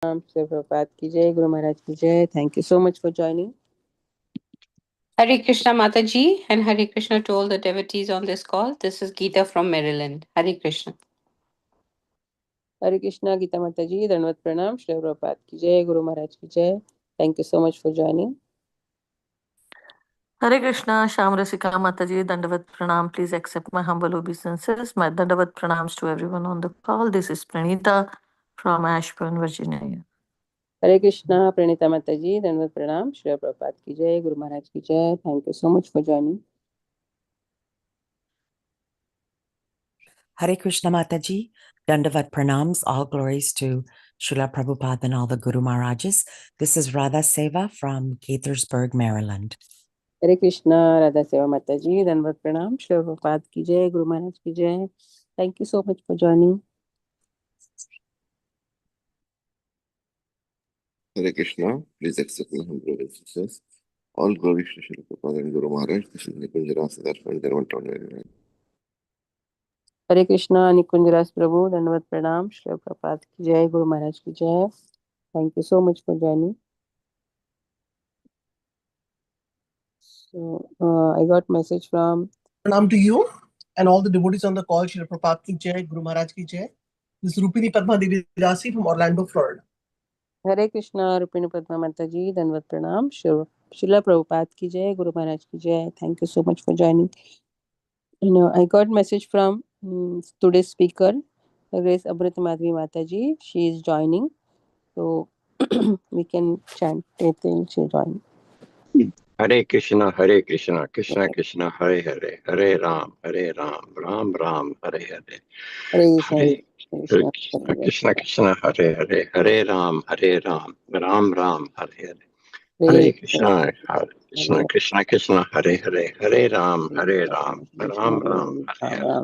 Shri Prabhupada ki jai, Guru Maharaj ki jai. Thank you so much for joining. Hare Krishna Mataji and Hare Krishna to all the devotees on this call. This is Geeta from Maryland. Hare Krishna. Hare Krishna, Geeta Mataji, Dandavat Pranam, Shri Prabhupada ki jai, Guru Maharaj ki jai. Thank you so much for joining. Hare Krishna, Shyam Rasika Mataji, Dandavat Pranam. Please accept my humble obeisances. My Dandavat Pranams to everyone on the call. This is Pranita from Ashburn, Virginia. Hare Krishna, Pranita Mataji, Dandavat Pranam, Shri Prabhupada ki jai, Guru Maharaj ki jai. Thank you so much for joining. Hare Krishna Mataji, Dandavat Pranams, all glories to Srila Prabhupada and all the Guru Maharajas. This is Radha Seva from Gaithersburg, Maryland. Hare Krishna, Radha Seva Mataji, Dandavat Pranam, Shri Prabhupada ki jai, Guru Maharaj ki jai. Thank you so much for joining. Hare Krishna, please accept my humble obeisances. All glories to Srila Prabhupada and Guru Maharaj. This is Nikunjara Siddharth from Derwent. Hare Krishna, Nikunjaras Prabhu, Dandavat Pranam, Shri Prabhupada ki jai, Guru Maharaj ki jai. Thank you so much for joining. So, I got message from Pranam to you and all the devotees on the call. Srila Prabhupada ki jai, Guru Maharaj ki jai. This is Rupini Padma Devi Dasi from Orlando, Florida. Hare Krishna, Rupini Padma Mataji, Dandavat Pranam, Srila Prabhupada ki jai, Guru Maharaj ki jai. Thank you so much for joining. I got message from today's speaker, Grace Abrit Madhvi Mataji. She is joining, so we can chant till she join. Hare Krishna, Krishna Krishna, Hare Hare, Hare Ram, Ram Ram, Hare Hare. Hare Krishna, Krishna Krishna, Hare Hare, Hare Ram, Ram Ram, Hare Hare. Hare Krishna, Krishna Krishna, Hare Hare, Hare Ram, Ram Ram, Hare Hare.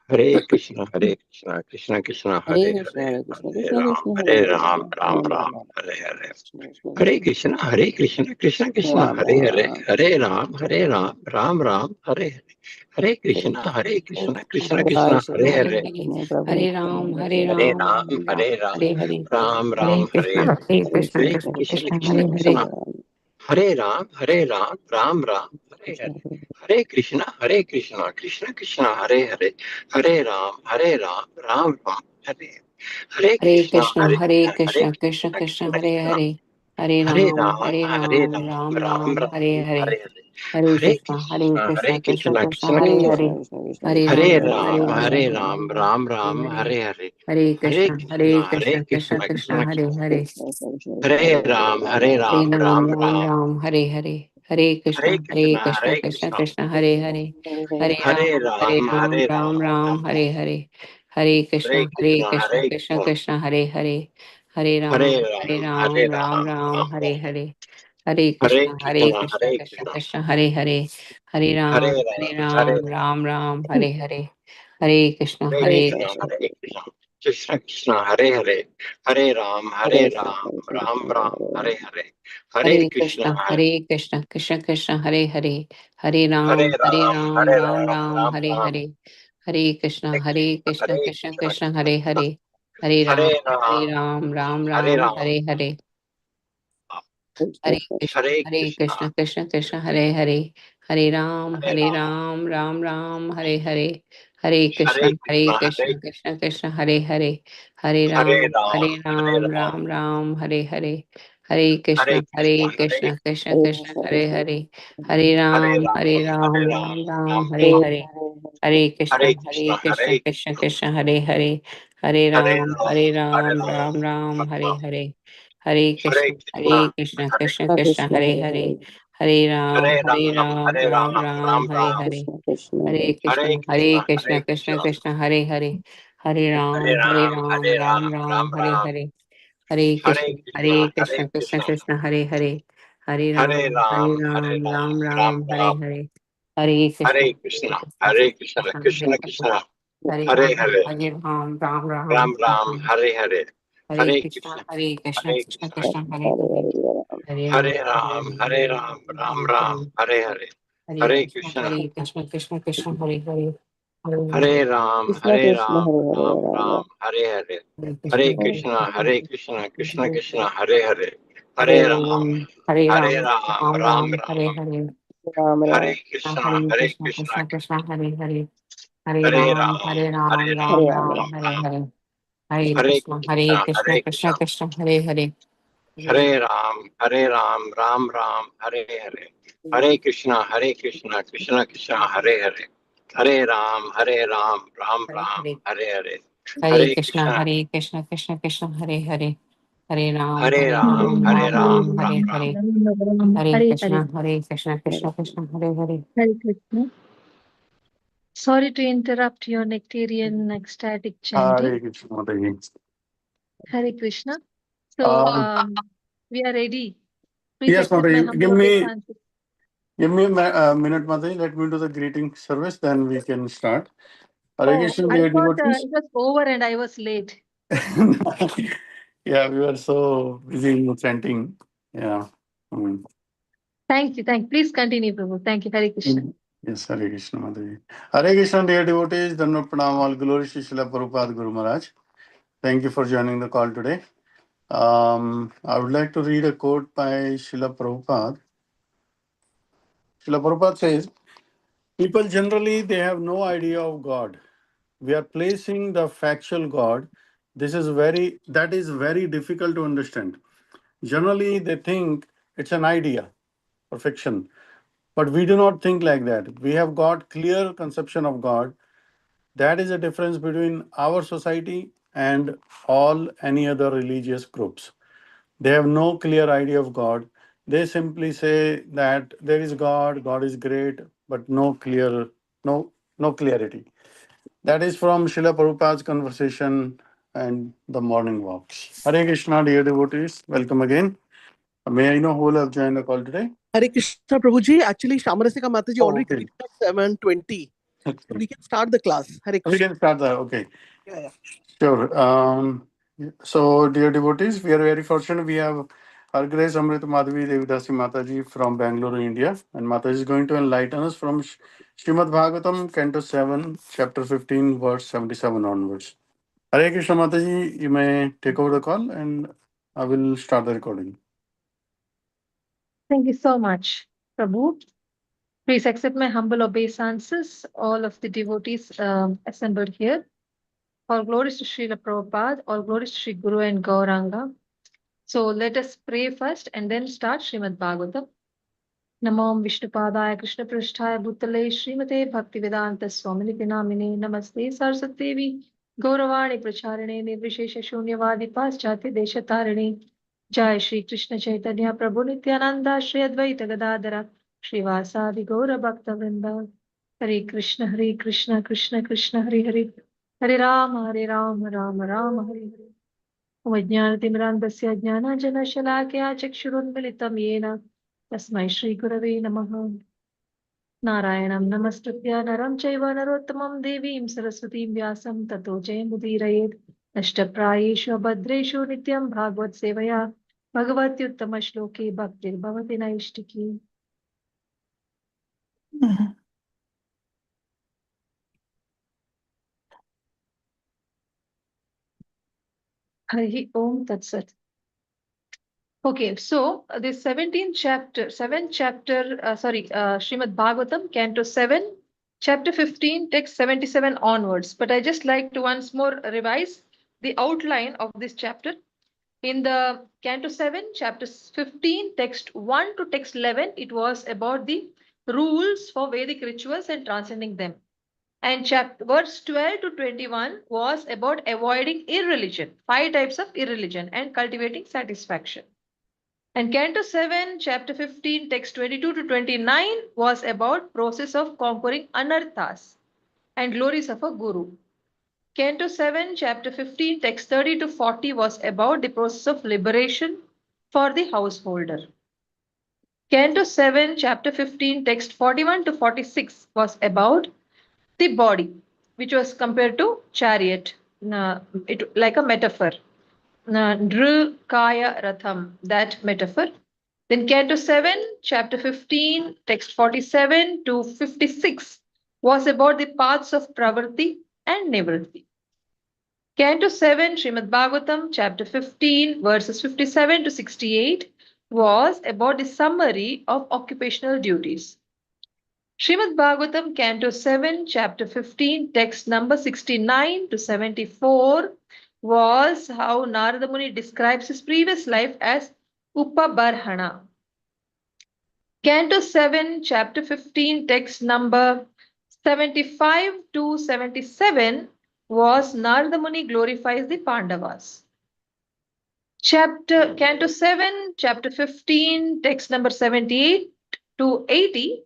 Hare Krishna, Krishna Krishna, Hare Hare, Hare Ram, Ram, Hare Hare. Hare Krishna, Krishna Krishna, Hare Hare, Hare Ram, Ram Ram, Hare Hare. Hare Krishna, Krishna Krishna, Hare Hare, Hare Ram, Hare Ram, Ram, Hare Krishna, Hare. Krishna, Hare Krishna, Krishna, Krishna, Krishna Hare Hare. Krishna, Hare Ram, Ram Ram, Hare Hare. Hare Krishna, Krishna Krishna, Hare Hare, Hare Ram, Ram Ram, Hare Hare. Hare Hare Krishna, Krishna, Krishna Krishna, Hare Hare. Hare Hare Ram, Ram, Ram Ram Ram, Ram, Hare Hare. Hare Hare. Hare Hare Krishna, Krishna Krishna, Krishna, Krishna Hare Krishna, Hare. Hare Hare Ram, Ram, Ram Ram Ram, Hare Hare Hare. Hare. Hare Hare Krishna, Krishna Krishna, Hare Hare. Hare Ram, Hare Ram Ram. Ram, Hare Hare. Hare Hare Krishna, Krishna Krishna, Hare Hare. Hare Hare Ram, Ram, Ram, Hare Hare. Hare Krishna, Krishna Krishna, Hare Hare. Hare Ram, Ram, Hare Hare. Hare Krishna, Krishna Krishna, Hare Hare. Hare Ram, Ram, Hare Hare. Hare Krishna, Krishna. Krishna Krishna, Hare Hare, Hare Ram, Ram Ram, Hare Hare. Hare Krishna, Krishna Krishna, Hare Hare. Hare Hare Ram, Ram, Ram, Hare Hare. Hare Krishna, Krishna Krishna, Hare Hare. Hare Ram, Hare Ram, Ram, Hare Hare. Hare Hare Krishna, Krishna, Krishna Krishna, Hare Hare. Hare Ram, Hare Ram, Ram Ram, Hare Hare. Hare Krishna, Hare Krishna, Krishna Krishna, Hare Hare. Hare Hare Ram, Ram, Ram, Hare Hare. Hare Hare Krishna, Krishna, Krishna Krishna, Hare Hare. Hare Hare Ram, Ram, Ram, Ram Hare Ram. Hare. Hare Hare Krishna, Krishna, Krishna Krishna, Hare Hare. Hare Hare Ram, Ram, Hare Hare. Hare Hare Krishna, Krishna, Krishna Krishna, Hare Hare. Hare Hare Ram, Ram, Hare Ram, Hare. Hare Hare Krishna, Krishna, Krishna Krishna, Hare Hare. Hare Hare Ram, Ram, Hare Ram, Hare. Hare Hare Krishna, Krishna, Krishna Krishna, Hare Hare. Hare Hare Ram, Ram, Ram Ram, Hare Ram, Hare. Hare Krishna, Hare Krishna, Krishna Hare Hare. Krishna, Hare Hare Ram, Hare, Ram, Ram Ram, Hare Hare, Hare Hare Krishna, Krishna, Krishna Hare Krishna, Krishna, Hare Hare. Hare Ram, Hare Ram, Ram Ram, Hare Hare, Hare Hare Krishna, Krishna, Krishna Krishna, Hare Hare. Hare Ram, Krishna Hare Krishna, Ram, Hare Hare, Ram Ram Ram, Ram. Hare Hare. Hare Hare Krishna, Krishna, Hare Krishna, Krishna Krishna, Hare Hare. Hare Hare Ram, Ram, Hare Hare Ram, Ram, Ram Ram Ram, Ram. Hare Hare, Ram Hare Ram. Krishna, Hare Hare Krishna, Krishna, Krishna Krishna, Hare Hare, Hare Hare Ram, Ram, Hare Hare Ram, Ram, Ram Hare Ram, Ram. Ram Hare Ram. Hare, Hare Hare Krishna, Krishna, Hare Krishna Krishna, Krishna, Hare Hare, Hare Ram, Hare Ram, Ram Ram, Hare Hare. Hare Krishna, Hare Krishna, Krishna Krishna, Hare Hare. Hare Ram, Hare Ram, Ram Hare Ram, Hare, Hare Hare. Hare Hare Krishna, Krishna, Krishna Krishna, Hare Hare, Hare Ram, Hare Hare Ram, Ram, Hare Ram Ram, Ram, Ram Hare Ram. Hare, Hare Hare Krishna, Krishna Krishna, Hare Hare. Hare Krishna. Sorry to interrupt your nectarian ecstatic chanting. Hare Krishna, Mataji. Hare Krishna. So Um, we are ready. Please yes, accept my Mataji, humble obeisance. give me a minute, Mataji. Let me do the greeting service, then we can start. Hare Oh, Krishna, I dear thought devotees. it was over and I was late. Yeah, we were so busy in chanting. Yeah. Mm. Thank you. Please continue, Prabhu. Thank you. Hare Krishna. Yes, Hare Krishna, Mataji. Hare Krishna, dear devotees. Dhanva Pranam, all glory to Srila Prabhupada Guru Maharaj. Thank you for joining the call today. I would like to read a quote by Srila Prabhupada. Srila Prabhupada says, people generally, they have no idea of God. We are placing the factual God. That is very difficult to understand. Generally, they think it's an idea or fiction, but we do not think like that. We have got clear conception of God. That is the difference between our society and all any other religious groups. They have no clear idea of God. They simply say that there is God, God is great, but no clarity. That is from Srila Prabhupada's conversation and the morning walks. Hare Krishna, dear devotees, welcome again. May I know who will have joined the call today? Hare Krishna, Prabhuji. Actually, Shamarasika Mataji Oh, already okay. greeted us 7:20. So Okay. we can start the class. Hare We Krishna. can start there. Okay. Yeah. Sure. So, dear devotees, we are very fortunate. We have Her Grace Amrit Madhavi Devidasi Mataji from Bangalore, India. And Mataji is going to enlighten us from Srimad Bhagavatam, Canto 7, Chapter 15, verse 77 onwards. Hare Krishna Mataji, you may take over the call and I will start the recording. Thank you so much, Prabhu. Please accept my humble obeisances, all of the devotees assembled here. All glories to Srila Prabhupada, all glories to Sri Guru and Gauranga. So let us pray first and then start Srimad Bhagavatam. Namo Vishnupadaya Krishna Prasthaya Bhutale Srimate Bhaktivedanta Swamini Namine Namaste Saraswati Devi Gauravani Pracharine Nirvishesha Shunyavadi Paschatya Deshatarine Jai Shri Krishna Chaitanya Prabhu Nityananda Shri Advaita Gadadara Srivasadi Gaura Bhakta Vrinda Hare Krishna Krishna Krishna Hare Hare Hare Rama Rama Rama Hare Hare Vajñānatimirandasya Jnānāñjana-śalākaya चक्षुरुन्मिलितं येन तस्मै श्रीगुरवे नमः नारायणं नमस्कृत्य नरं चैव नरोत्तमं देवीं सरस्वतीं व्यासं ततो जयमुदीरयेत् नष्टप्रायेषु अभद्रेषु नित्यं भागवत सेवया भगवत्युत्तमश्लोके भक्तिर्भवति नैष्टिकी Harihi Om Tat Sat. Okay, so this 7th chapter, Srimad Bhagavatam, Canto 7, Chapter 15, text 77 onwards. But I just like to once more revise the outline of this chapter. In the Canto 7, Chapter 15, text 1 to text 11, it was about the rules for Vedic rituals and transcending them. And verse 12 to 21 was about avoiding irreligion, 5 types of irreligion, and cultivating satisfaction. And Canto 7, Chapter 15, text 22 to 29 was about process of conquering anarthas and glories of a guru. Canto 7, Chapter 15, text 30 to 40 was about the process of liberation for the householder. Canto 7, Chapter 15, text 41 to 46 was about the body, which was compared to chariot, like a metaphor. Nru Kaya Ratham, that metaphor. Then Canto 7, Chapter 15, text 47 to 56 was about the paths of pravrti and nivritti. Canto 7, Srimad Bhagavatam, chapter 15, verses 57 to 68, was about the summary of occupational duties. Srimad Bhagavatam, Canto 7, chapter 15, text number 69 to 74, was how Narada Muni describes his previous life as Upabarhana. Canto 7, chapter 15, text number 75 to 77 was Narada Muni glorifies the Pandavas. Canto 7, chapter 15, text number 78 to 80,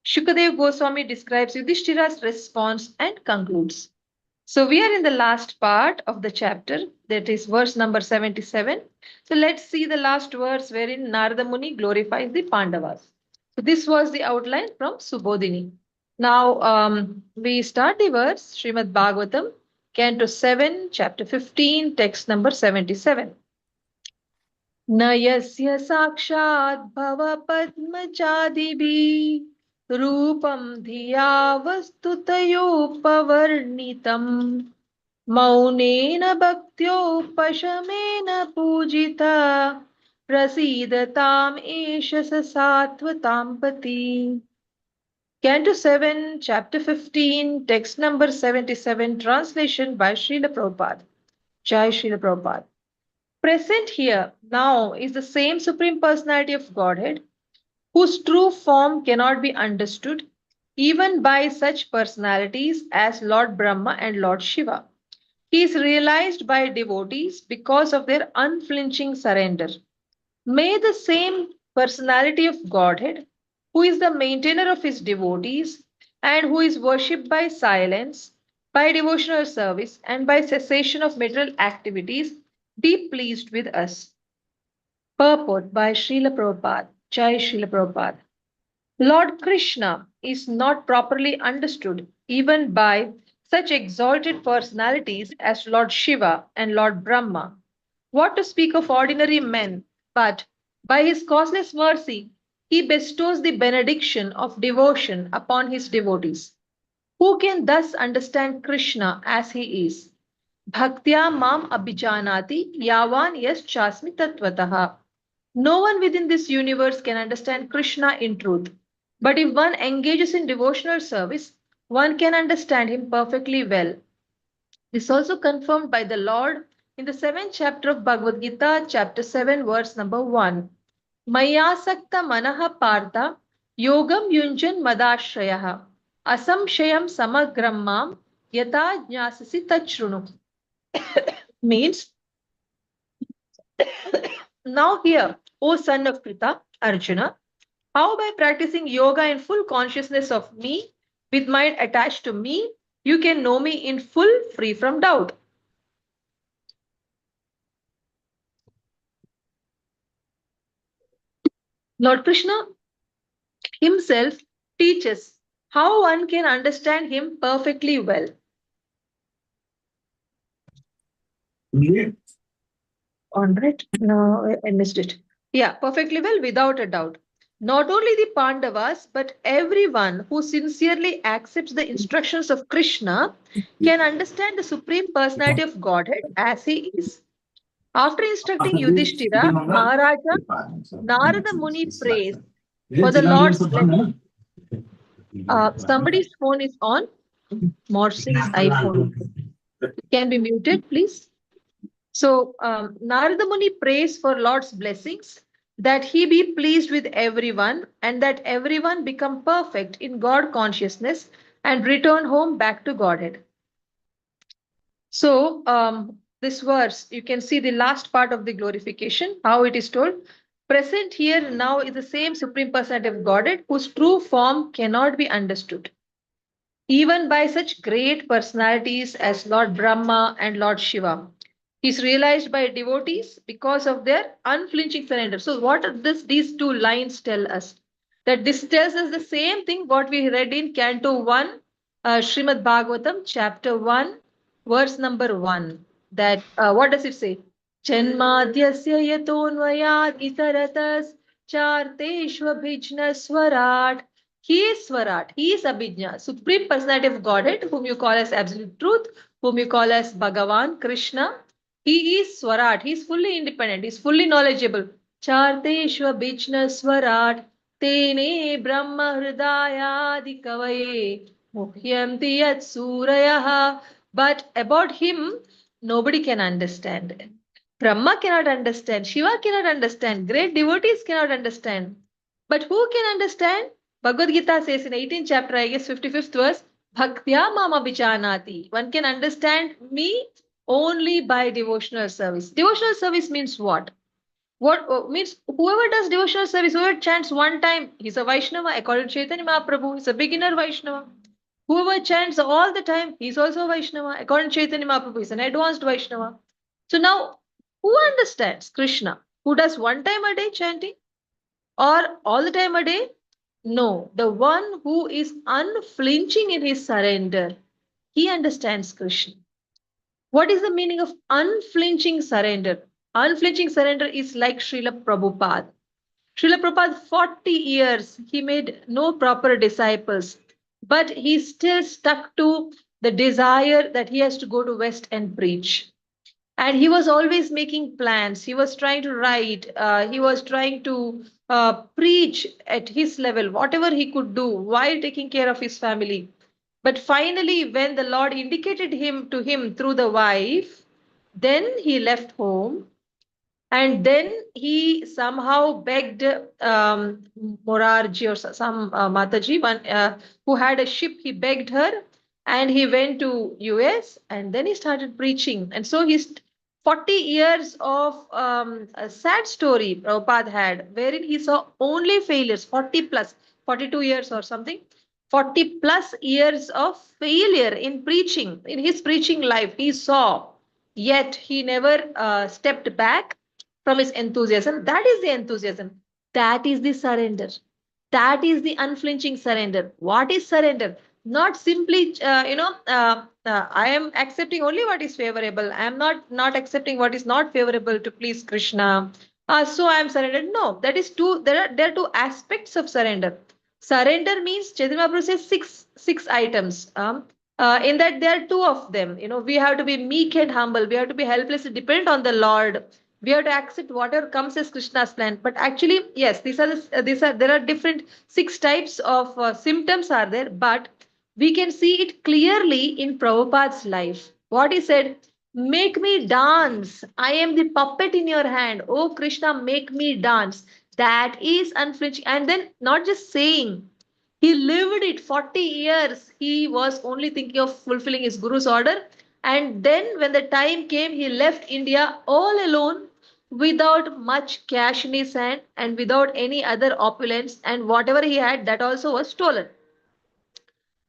Shukadev Goswami describes Yudhishthira's response and concludes. So we are in the last part of the chapter, that is verse number 77. So let's see the last verse wherein Narada Muni glorifies the Pandavas. So this was the outline from Subodhini. Now we start the verse, Srimad Bhagavatam, Canto 7, chapter 15, text number 77. न यस्य साक्षात् भवपद्मचादिभिः रूपं धिया वस्तुतयोपवर्णितम् मौनेन भक्त्योपशमेन पूजिता प्रसीदताम् एष स सात्वतां पति. Canto 7, chapter 15, text number 77, translation by Srila Prabhupada. Jai Srila Prabhupada. Present here now is the same Supreme Personality of Godhead, whose true form cannot be understood even by such personalities as Lord Brahma and Lord Shiva. He is realized by devotees because of their unflinching surrender. May the same personality of Godhead, who is the maintainer of his devotees and who is worshipped by silence, by devotional service, and by cessation of material activities, be pleased with us. Purport by Srila Prabhupada. Jai Srila Prabhupada. Lord Krishna is not properly understood even by such exalted personalities as Lord Shiva and Lord Brahma. What to speak of ordinary men, but by his causeless mercy, he bestows the benediction of devotion upon his devotees. Who can thus understand Krishna as he is? Bhaktya mam abhijanati yavan yas chasmi tattvataha. No one within this universe can understand Krishna in truth. But if one engages in devotional service, one can understand him perfectly well. This is also confirmed by the Lord in the 7th chapter of Bhagavad Gita, chapter 7, verse number 1. Mayasakta manaha partha yogam yunjan madashrayah asamshayam samagram mam yata jnasasi tachrunu. Means, now hear, O son of Krita, Arjuna, how by practicing yoga in full consciousness of me, with mind attached to me, you can know me in full, free from doubt. Lord Krishna himself teaches how one can understand him perfectly well. All right, no, I missed it. Yeah, perfectly well, without a doubt. Not only the Pandavas, but everyone who sincerely accepts the instructions of Krishna can understand the Supreme Personality of Godhead as he is. After instructing Yudhishthira, Maharaja Narada Muni prays for the Lord's blessing. Somebody's phone is on. Morsin's iPhone. Can be muted, please. So Narada Muni prays for Lord's blessings, that he be pleased with everyone and that everyone become perfect in God consciousness and return home back to Godhead. So this verse, you can see the last part of the glorification, how it is told. Present here now is the same Supreme Personality of Godhead whose true form cannot be understood even by such great personalities as Lord Brahma and Lord Shiva. He is realized by devotees because of their unflinching surrender. So what these two lines tell us? That this tells us the same thing what we read in Canto 1, Srimad Bhagavatam, chapter 1, verse number 1. That what does it say? Janmadhyasya yatonvayat itaratas charteshvabhijna swarat He is Swarat. He is Abhijna, Supreme Personality of Godhead, whom you call as Absolute Truth, whom you call as Bhagavan, Krishna. He is Swarat. He is fully independent. He is fully knowledgeable. Charteshva Abhijna Swarat Tene Brahma Hridayadi Kavaye Muhyanti Yat Surayaha. But about him, nobody can understand. Brahma cannot understand. Shiva cannot understand. Great devotees cannot understand. But who can understand? Bhagavad Gita says in 18th chapter, I guess 55th verse, Bhaktya Mama Vijanati. One can understand me only by devotional service. Devotional service means what? What means whoever does devotional service, whoever chants one time, he's a Vaishnava. According to Chaitanya Mahaprabhu, he's a beginner Vaishnava. Whoever chants all the time, he's also a Vaishnava. According to Chaitanya Mahaprabhu, he's an advanced Vaishnava. So now, who understands Krishna? Who does one time a day chanting? Or all the time a day? No, the one who is unflinching in his surrender, he understands Krishna. What is the meaning of unflinching surrender? Unflinching surrender is like Srila Prabhupada. Srila Prabhupada, 40 years, he made no proper disciples, but he still stuck to the desire that he has to go to West and preach. And he was always making plans. He was trying to write. He was trying to preach at his level, whatever he could do while taking care of his family. But finally, when the Lord indicated him to him through the wife, then he left home, and then he somehow begged Morarji or some Mataji, one who had a ship. He begged her, and he went to US, and then he started preaching. And so his 40 years of a sad story Prabhupada had, wherein he saw only failures, 40 plus, 42 years or something, 40 plus years of failure in preaching, in his preaching life, he saw. Yet he never stepped back from his enthusiasm. That is the enthusiasm. That is the surrender. That is the unflinching surrender. What is surrender? Not simply, I am accepting only what is favorable. I am not accepting what is not favorable to please Krishna. So I am surrendered. No, that is two. There are two aspects of surrender. Surrender means Chaitanya Mahaprabhu says six items. In that there are two of them. We have to be meek and humble. We have to be helplessly dependent on the Lord. We have to accept whatever comes as Krishna's plan. But actually, yes, there are different six types of symptoms are there, but we can see it clearly in Prabhupada's life. What he said, make me dance. I am the puppet in your hand. Oh Krishna, make me dance. That is unflinching. And then not just saying, he lived it 40 years. He was only thinking of fulfilling his guru's order. And then when the time came, he left India all alone without much cash in his hand and without any other opulence. And whatever he had, that also was stolen.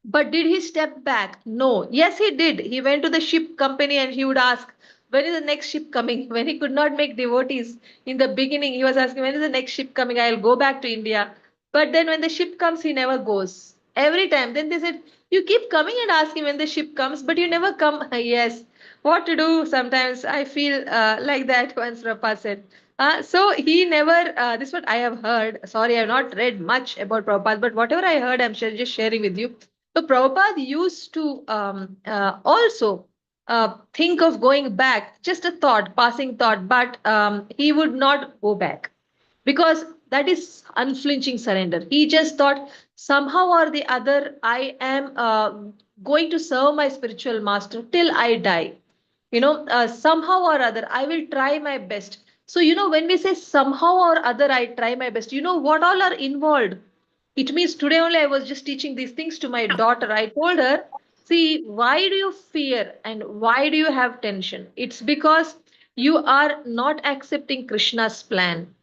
But did he step back? No. Yes, he did. He went to the ship company and he would ask, when is the next ship coming? When he could not make devotees in the beginning, he was asking, when is the next ship coming? I'll go back to India. But then when the ship comes, he never goes. Every time. Then they said, you keep coming and asking when the ship comes, but you never come. Yes. What to do? Sometimes I feel like that, once Prabhupada said. So he never, this is what I have heard. Sorry, I have not read much about Prabhupada, but whatever I heard, I'm just sharing with you. So Prabhupada used to also think of going back, just a thought, passing thought, but he would not go back because that is unflinching surrender. He just thought somehow or the other, I am going to serve my spiritual master till I die. Somehow or other, I will try my best. So, when we say somehow or other, I try my best, what all are involved? It means today only I was just teaching these things to my daughter. I told her, see, why do you fear and why do you have tension? It's because you are not accepting Krishna's plan.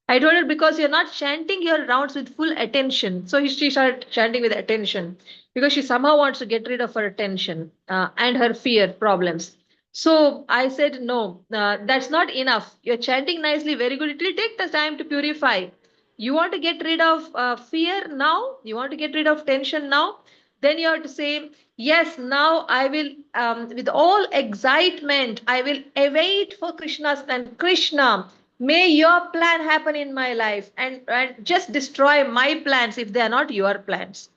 I told her because you're not chanting your rounds with full attention. So she started chanting with attention because she somehow wants to get rid of her attention and her fear problems. So I said, no, that's not enough. You're chanting nicely, very good. It will take the time to purify. You want to get rid of fear now? You want to get rid of tension now? Then you have to say, yes, now I will, with all excitement, I will await for Krishna's plan. Krishna, May your plan happen in my life, and just destroy my plans if they are not your plans.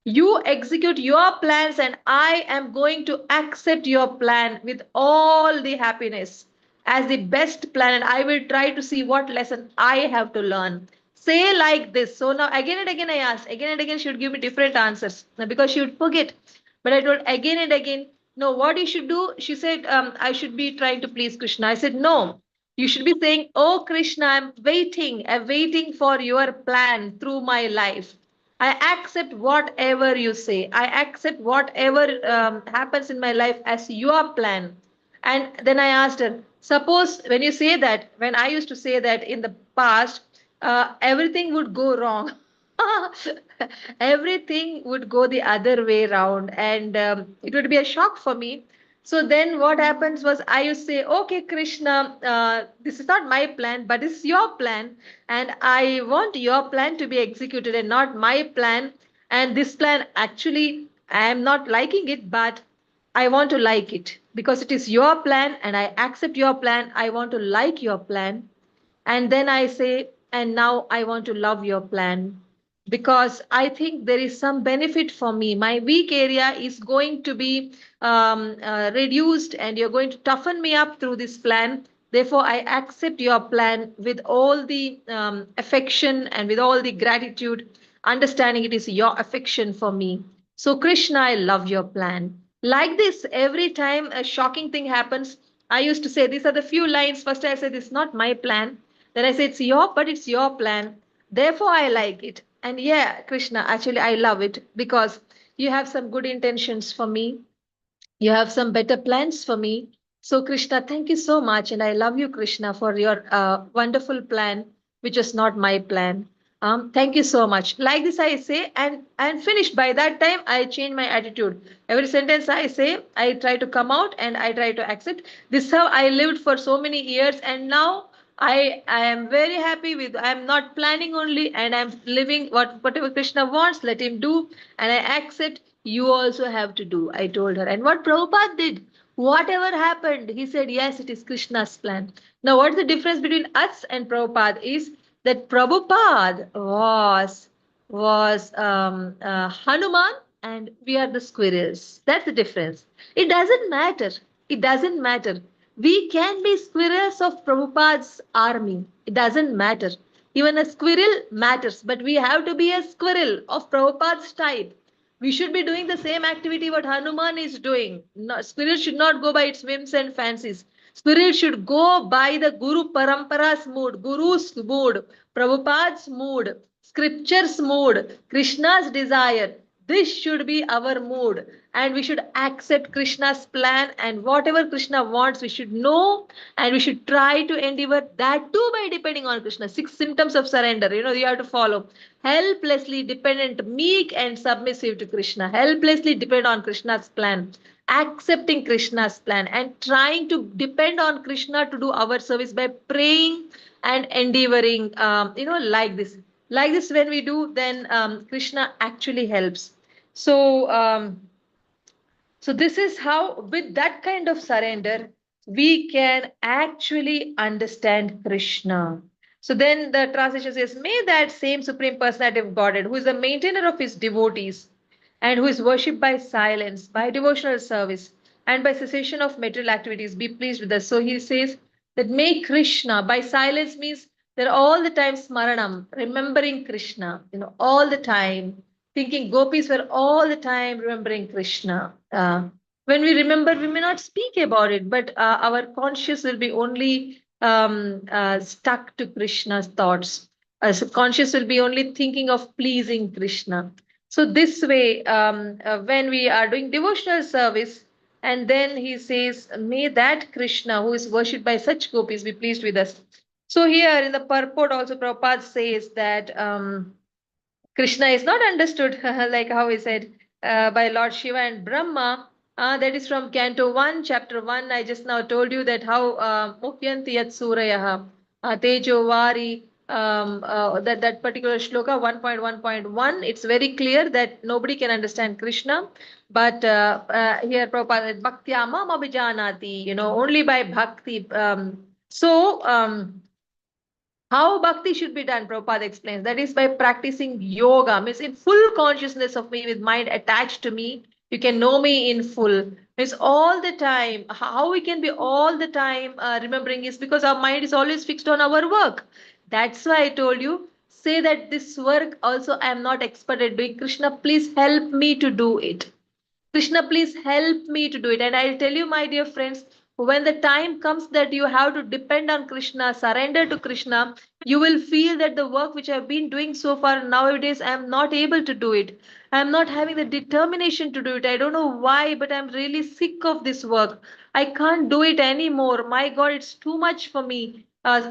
You execute your plans, and I am going to accept your plan with all the happiness as the best plan, and I will try to see what lesson I have to learn. Say like this. So now again and again I asked, again and again she would give me different answers because she would forget. But I told again and again, no, what you should do, she said, I should be trying to please Krishna. I said, no, you should be saying, oh Krishna, I'm waiting for your plan through my life. I accept whatever you say. I accept whatever happens in my life as your plan. And then I asked her, suppose when you say that, when I used to say that in the past, everything would go wrong. Everything would go the other way around, and it would be a shock for me. So then what happens was I used to say, okay, Krishna, this is not my plan, but this is your plan. And I want your plan to be executed and not my plan. And this plan, actually, I am not liking it, but I want to like it because it is your plan and I accept your plan. I want to like your plan. And then I say, and now I want to love your plan because I think there is some benefit for me. My weak area is going to be reduced, and you're going to toughen me up through this plan. Therefore, I accept your plan with all the affection and with all the gratitude, understanding it is your affection for me. So, Krishna, I love your plan. Like this, every time a shocking thing happens, I used to say, these are the few lines. First, I said, this is not my plan. Then I say, but it's your plan. Therefore, I like it. And yeah, Krishna, actually, I love it because you have some good intentions for me. You have some better plans for me. So, Krishna, thank you so much. And I love you, Krishna, for your wonderful plan, which is not my plan. Thank you so much. Like this, I say, and finish. By that time, I change my attitude. Every sentence I say, I try to come out and I try to accept. This is how I lived for so many years. And now I am very happy with, I am not planning only, and I'm living whatever Krishna wants, let him do. And I accept you also have to do, I told her. And what Prabhupada did, whatever happened, he said, yes, it is Krishna's plan. Now, what's the difference between us and Prabhupada is that Prabhupada was Hanuman and we are the squirrels. That's the difference. It doesn't matter. It doesn't matter. We can be squirrels of Prabhupada's army. It doesn't matter. Even a squirrel matters, but we have to be a squirrel of Prabhupada's type. We should be doing the same activity what Hanuman is doing. No, squirrel should not go by its whims and fancies. Squirrel should go by the Guru Parampara's mood, Guru's mood, Prabhupada's mood, Scripture's mood, Krishna's desire. This should be our mood, and we should accept Krishna's plan, and whatever Krishna wants, we should know, and we should try to endeavor that too by depending on Krishna. 6 symptoms of surrender, you have to follow. Helplessly dependent, meek and submissive to Krishna, helplessly depend on Krishna's plan, accepting Krishna's plan, and trying to depend on Krishna to do our service by praying and endeavoring, like this when we do, then Krishna actually helps. So this is how, with that kind of surrender, we can actually understand Krishna. So then the translation says, may that same Supreme Personality of Godhead, who is the maintainer of his devotees and who is worshipped by silence, by devotional service, and by cessation of material activities, be pleased with us. So he says that may Krishna, by silence means they're all the time smaranam, remembering Krishna, all the time thinking. Gopis were all the time remembering Krishna. When we remember, we may not speak about it, but our conscious will be only stuck to Krishna's thoughts. So conscious will be only thinking of pleasing Krishna. So this way, when we are doing devotional service, and then he says, may that Krishna who is worshipped by such gopis be pleased with us. So here in the purport also Prabhupada says that Krishna is not understood like how he said by Lord Shiva and Brahma. That is from Canto 1, Chapter 1. I just now told you that how Muhyanti Yat Surayaha Tejo Vari, that particular shloka 1.1.1. It's very clear that nobody can understand Krishna. But here Prabhupada said, Bhaktyamam Abhijanati, only by bhakti. How bhakti should be done, Prabhupada explains. That is by practicing yoga, means in full consciousness of me, with mind attached to me. You can know me in full. Means all the time. How we can be all the time remembering is because our mind is always fixed on our work. That's why I told you, say that this work also I am not expert at doing. Krishna, please help me to do it. Krishna, please help me to do it. And I'll tell you, my dear friends, when the time comes that you have to depend on Krishna, surrender to Krishna, you will feel that the work which I've been doing so far nowadays, I'm not able to do it. I'm not having the determination to do it. I don't know why, but I'm really sick of this work. I can't do it anymore. My God, it's too much for me.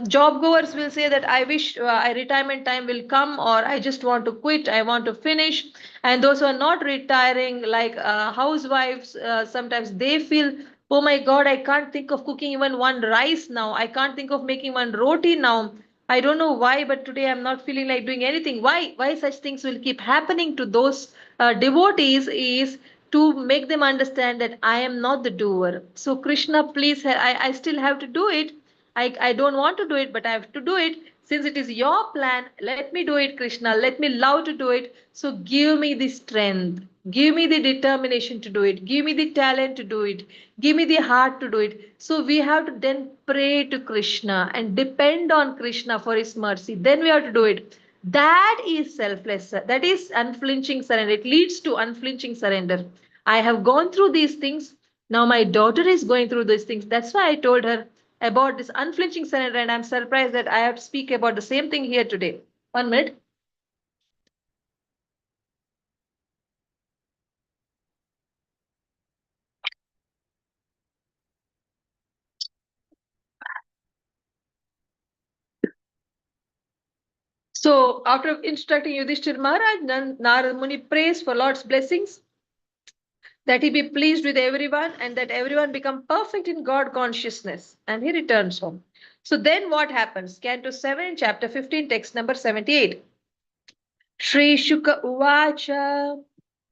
Job goers will say that I wish retirement time will come, or I just want to quit, I want to finish. And those who are not retiring, like housewives, sometimes they feel, oh my God, I can't think of cooking even one rice now. I can't think of making one roti now. I don't know why, but today I'm not feeling like doing anything. Why such things will keep happening to those devotees is to make them understand that I am not the doer. So Krishna, please, I still have to do it. I don't want to do it, but I have to do it. Since it is your plan, let me do it, Krishna. Let me love to do it. So give me the strength. Give me the determination to do it. Give me the talent to do it. Give me the heart to do it. So we have to then pray to Krishna and depend on Krishna for his mercy. Then we have to do it. That is selfless. That is unflinching surrender. It leads to unflinching surrender. I have gone through these things. Now my daughter is going through these things. That's why I told her about this unflinching surrender, and I'm surprised that I have to speak about the same thing here today. 1 minute. So after instructing Yudhishthir Maharaj, Narad Muni prays for Lord's blessings, that he be pleased with everyone and that everyone become perfect in God consciousness. And he returns home. So then what happens? Canto 7, chapter 15, text number 78. Shri Shuka Uvacha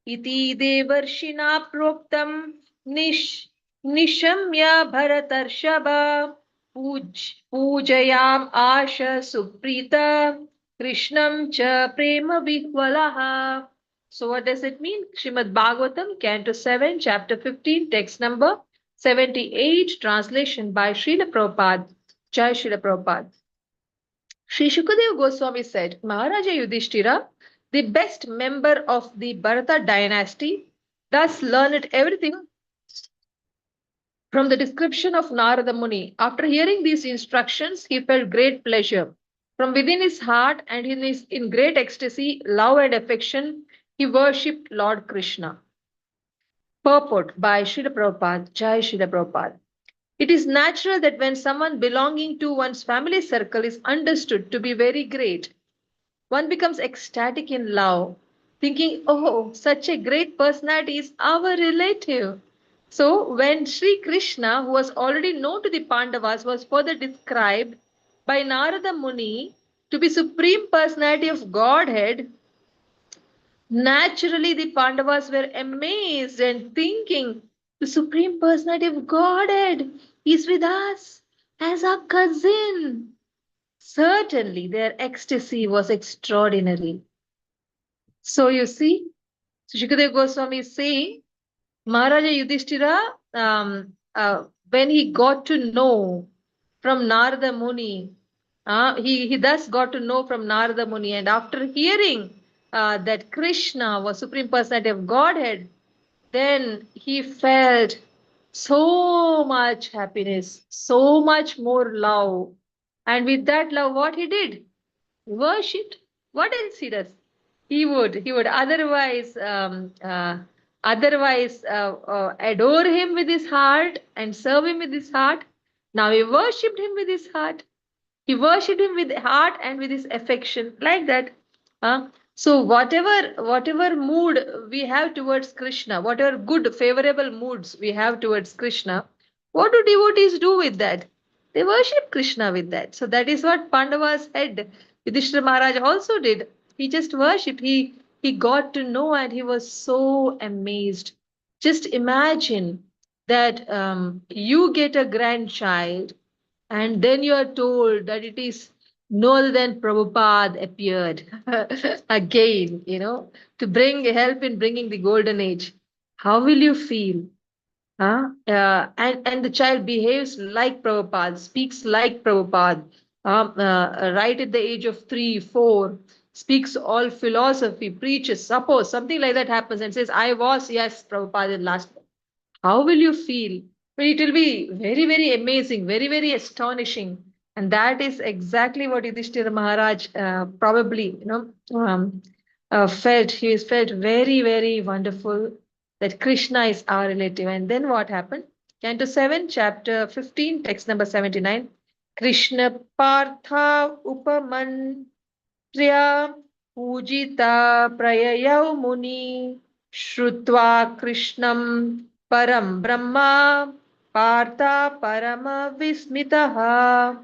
Iti Devarshina Proktam Nish Nishamya Bharatarshaba Pujayam Asha Suprita Krishnam Cha Prema Vihvalaha. So what does it mean? Srimad Bhagvatam, Canto 7, chapter 15, text number 78, translation by Srila Prabhupada. Jai Srila Prabhupada. Sri Shukadeva Goswami said, Maharaja Yudhishthira, the best member of the Bharata dynasty, thus learned everything from the description of Narada Muni. After hearing these instructions, he felt great pleasure. From within his heart and in great ecstasy, love and affection, he worshipped Lord Krishna. Purport by Srila Prabhupada, Jai Srila Prabhupada. It is natural that when someone belonging to one's family circle is understood to be very great, one becomes ecstatic in love, thinking, oh, such a great personality is our relative. So, when Sri Krishna, who was already known to the Pandavas, was further described by Narada Muni to be Supreme Personality of Godhead, naturally the Pandavas were amazed and thinking, the Supreme Personality of Godhead is with us as our cousin. Certainly, their ecstasy was extraordinary. So you see, Shukadeva Goswami is saying, Maharaja Yudhishthira, when he got to know from Narada Muni, he thus got to know from Narada Muni, and after hearing that Krishna was Supreme Personality of Godhead, then he felt so much happiness, so much more love. And with that love, what he did? Worshipped. What else he does? He would otherwise adore him with his heart and serve him with his heart. Now he worshipped him with his heart. He worshipped him with heart and with his affection, like that. So whatever mood we have towards Krishna, whatever good favorable moods we have towards Krishna, what do devotees do with that? They worship Krishna with that. So that is what Pandavas had. Yudhishthira Maharaj also did. He just worshipped. He got to know and he was so amazed. Just imagine that you get a grandchild and then you are told that it is no other than Prabhupada appeared again, to bring help in bringing the golden age. How will you feel? Huh? And the child behaves like Prabhupada, speaks like Prabhupada, right at the age of 3, 4, speaks all philosophy, preaches. Suppose something like that happens and says, I was, yes, Prabhupada in last. How will you feel? Well, it will be very, very amazing, very, very astonishing. And that is exactly what Yudhishthira Maharaj probably, felt. He felt very, very wonderful that Krishna is our relative. And then what happened? Canto 7, chapter 15, text number 79. Krishna Partha Upaman Priya Pujita Prayayau Muni Shrutva Krishnam Param Brahma Partha Parama Vismitaha.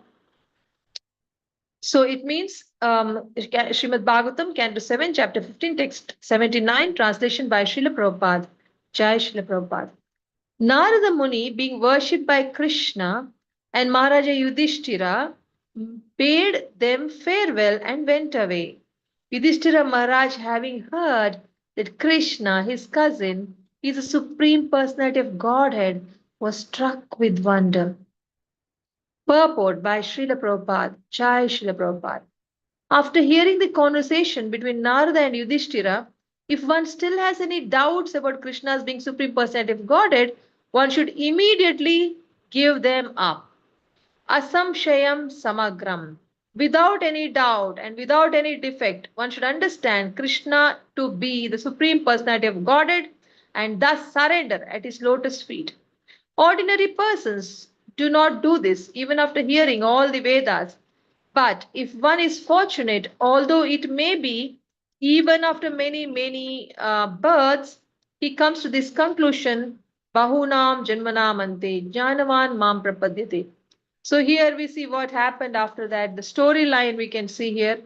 So it means Srimad Bhagavatam, Canto 7, Chapter 15, Text 79, translation by Srila Prabhupada. Jai Srila Prabhupada. Narada Muni, being worshipped by Krishna and Maharaja Yudhishthira, bade them farewell and went away. Yudhishthira Maharaj, having heard that Krishna, his cousin, is the Supreme Personality of Godhead, was struck with wonder. Purport by Srila Prabhupada. Jai Srila Prabhupada. After hearing the conversation between Narada and Yudhishthira, if one still has any doubts about Krishna's being Supreme Personality of Godhead, one should immediately give them up. Asamshayam samagram. Without any doubt and without any defect, one should understand Krishna to be the Supreme Personality of Godhead and thus surrender at his lotus feet. Ordinary persons do not do this even after hearing all the Vedas. But if one is fortunate, although it may be even after many, many births, he comes to this conclusion, Bahunam Janmanam Ante, Jnanavan Mam Prapadyate. So here we see what happened after that. The storyline we can see here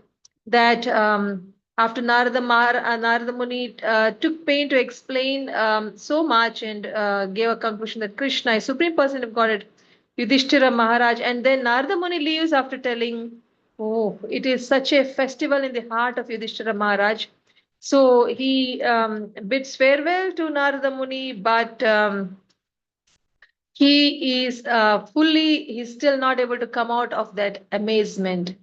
that after Narada Muni took pain to explain so much and gave a conclusion that Krishna is Supreme Person of Godhead, Yudhishthira Maharaj, and then Narada Muni leaves after telling, oh, it is such a festival in the heart of Yudhishthira Maharaj. So he bids farewell to Narada Muni, but he's still not able to come out of that amazement.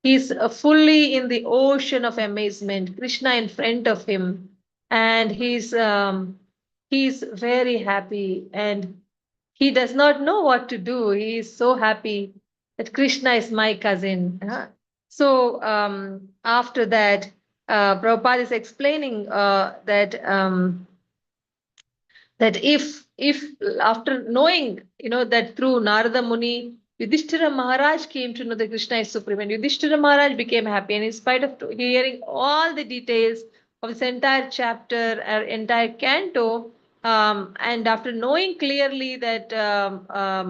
He's fully in the ocean of amazement, Krishna in front of him, and he's very happy and he does not know what to do. He is so happy that Krishna is my cousin. So after that, Prabhupada is explaining that if after knowing that through Narada Muni Yudhishthira Maharaj came to know that Krishna is supreme, and Yudhishthira Maharaj became happy, and in spite of hearing all the details of this entire chapter or entire canto, and after knowing clearly that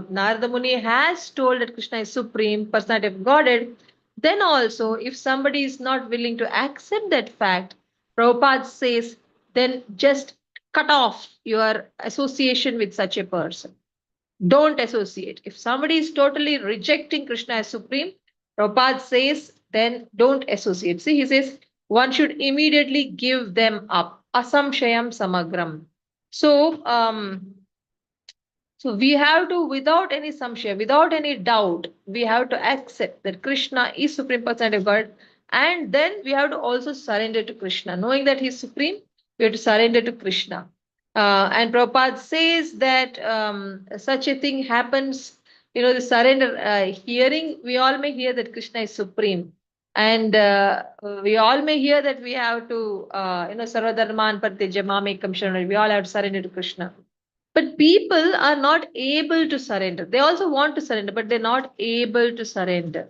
Narada Muni has told that Krishna is supreme personality of Godhead, then also if somebody is not willing to accept that fact, Prabhupada says, then just cut off your association with such a person. Don't associate. If somebody is totally rejecting Krishna as supreme, Prabhupada says, then don't associate. See, he says, one should immediately give them up. Asamshayam samagram. So we have to, without any samshaya, without any doubt, we have to accept that Krishna is Supreme Personality of God. And then we have to also surrender to Krishna. Knowing that he is supreme, we have to surrender to Krishna. And Prabhupada says that such a thing happens, the surrender, hearing, we all may hear that Krishna is supreme. And we all may hear that we have to, Sarvadharman Pratyaja Mamekam Sharanam, we all have to surrender to Krishna. But people are not able to surrender. They also want to surrender, but they're not able to surrender.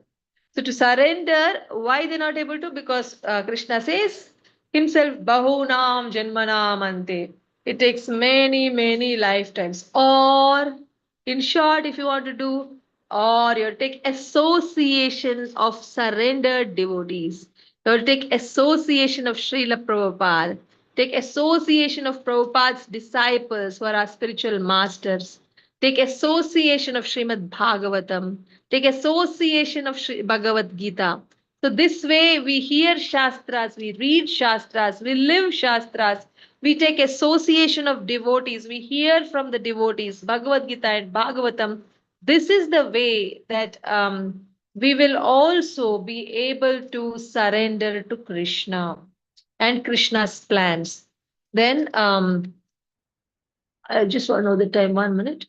So to surrender, why they're not able to? Because Krishna says himself, Bahunam Janmanam Ante. It takes many, many lifetimes. Or, in short, if you want to do, or you take association of surrendered devotees. You take association of Srila Prabhupada. Take association of Prabhupada's disciples who are our spiritual masters. Take association of Srimad Bhagavatam. take association of Bhagavad Gita. So this way we hear Shastras, we read Shastras, we live Shastras, we take association of devotees, we hear from the devotees, Bhagavad Gita and Bhagavatam. This is the way that we will also be able to surrender to Krishna and Krishna's plans. Then I just want to know the time. 1 minute.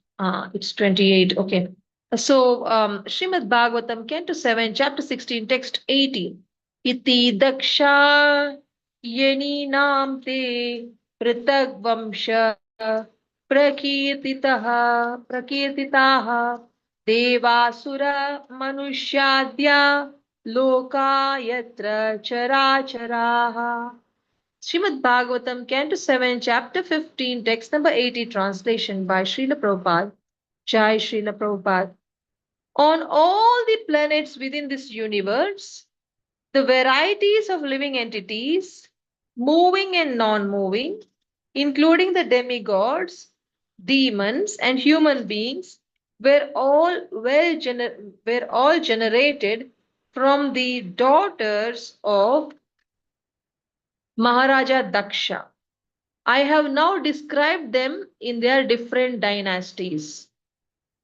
It's 28. Okay. So, Srimad Bhagavatam, Canto 7, Chapter 16, Text 18. Iti daksha yeninam te pritagvamsha prakirtitaha devasura manushadya loka yatra characharaha. Srimad Bhagavatam, Canto 7, Chapter 15, Text number 80, translation by Srila Prabhupada. Jai Srila Prabhupada. On all the planets within this universe, the varieties of living entities, moving and non-moving, including the demigods, demons, and human beings, were all generated from the daughters of Maharaja Daksha. I have now described them in their different dynasties.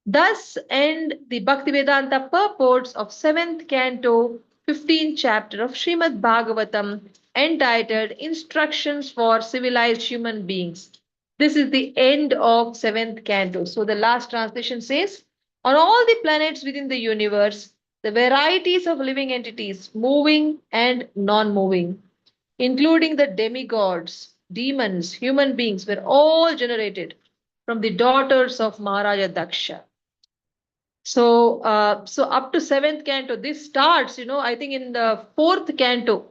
Thus end the Bhaktivedanta purports of 7th canto, 15th chapter of Srimad Bhagavatam, entitled Instructions for Civilized Human Beings. This is the end of 7th canto. So the last translation says, on all the planets within the universe, the varieties of living entities, moving and non-moving, including the demigods, demons, human beings, were all generated from the daughters of Maharaja Daksha. So, so up to 7th canto, this starts, I think in the 4th canto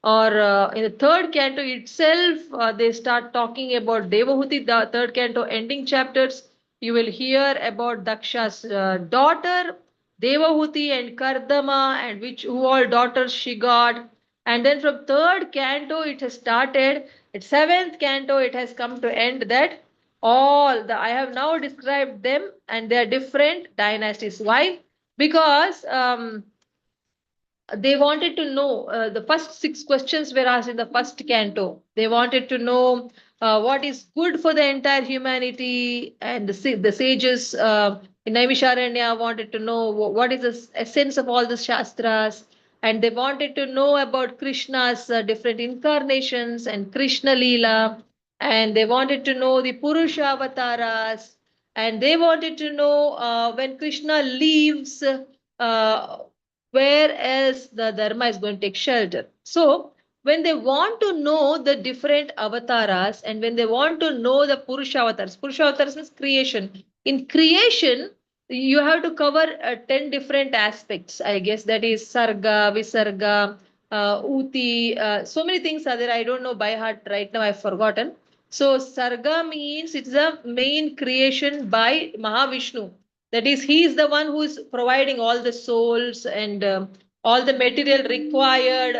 or in the 3rd canto itself, they start talking about Devahuti, the 3rd canto ending chapters. You will hear about Daksha's daughter, Devahuti and Kardama, and who all daughters she got. And then from 3rd canto, it has started. At 7th canto, it has come to end that I have now described them and their different dynasties. Why? Because they wanted to know, the first 6 questions were asked in the first canto. They wanted to know what is good for the entire humanity, and the sages in Naimisharanya wanted to know what is the essence of all the Shastras, and they wanted to know about Krishna's different incarnations and Krishna Leela, and they wanted to know the Purusha avatars, and they wanted to know when Krishna leaves, where else the dharma is going to take shelter. So when they want to know the different avatars, and when they want to know the Purusha avatars means creation. In creation, you have to cover 10 different aspects, I guess. That is Sarga, Visarga, Uti, so many things are there. I don't know by heart right now, I've forgotten. So Sarga means it's the main creation by Mahavishnu. That is, he is the one who is providing all the souls and all the material required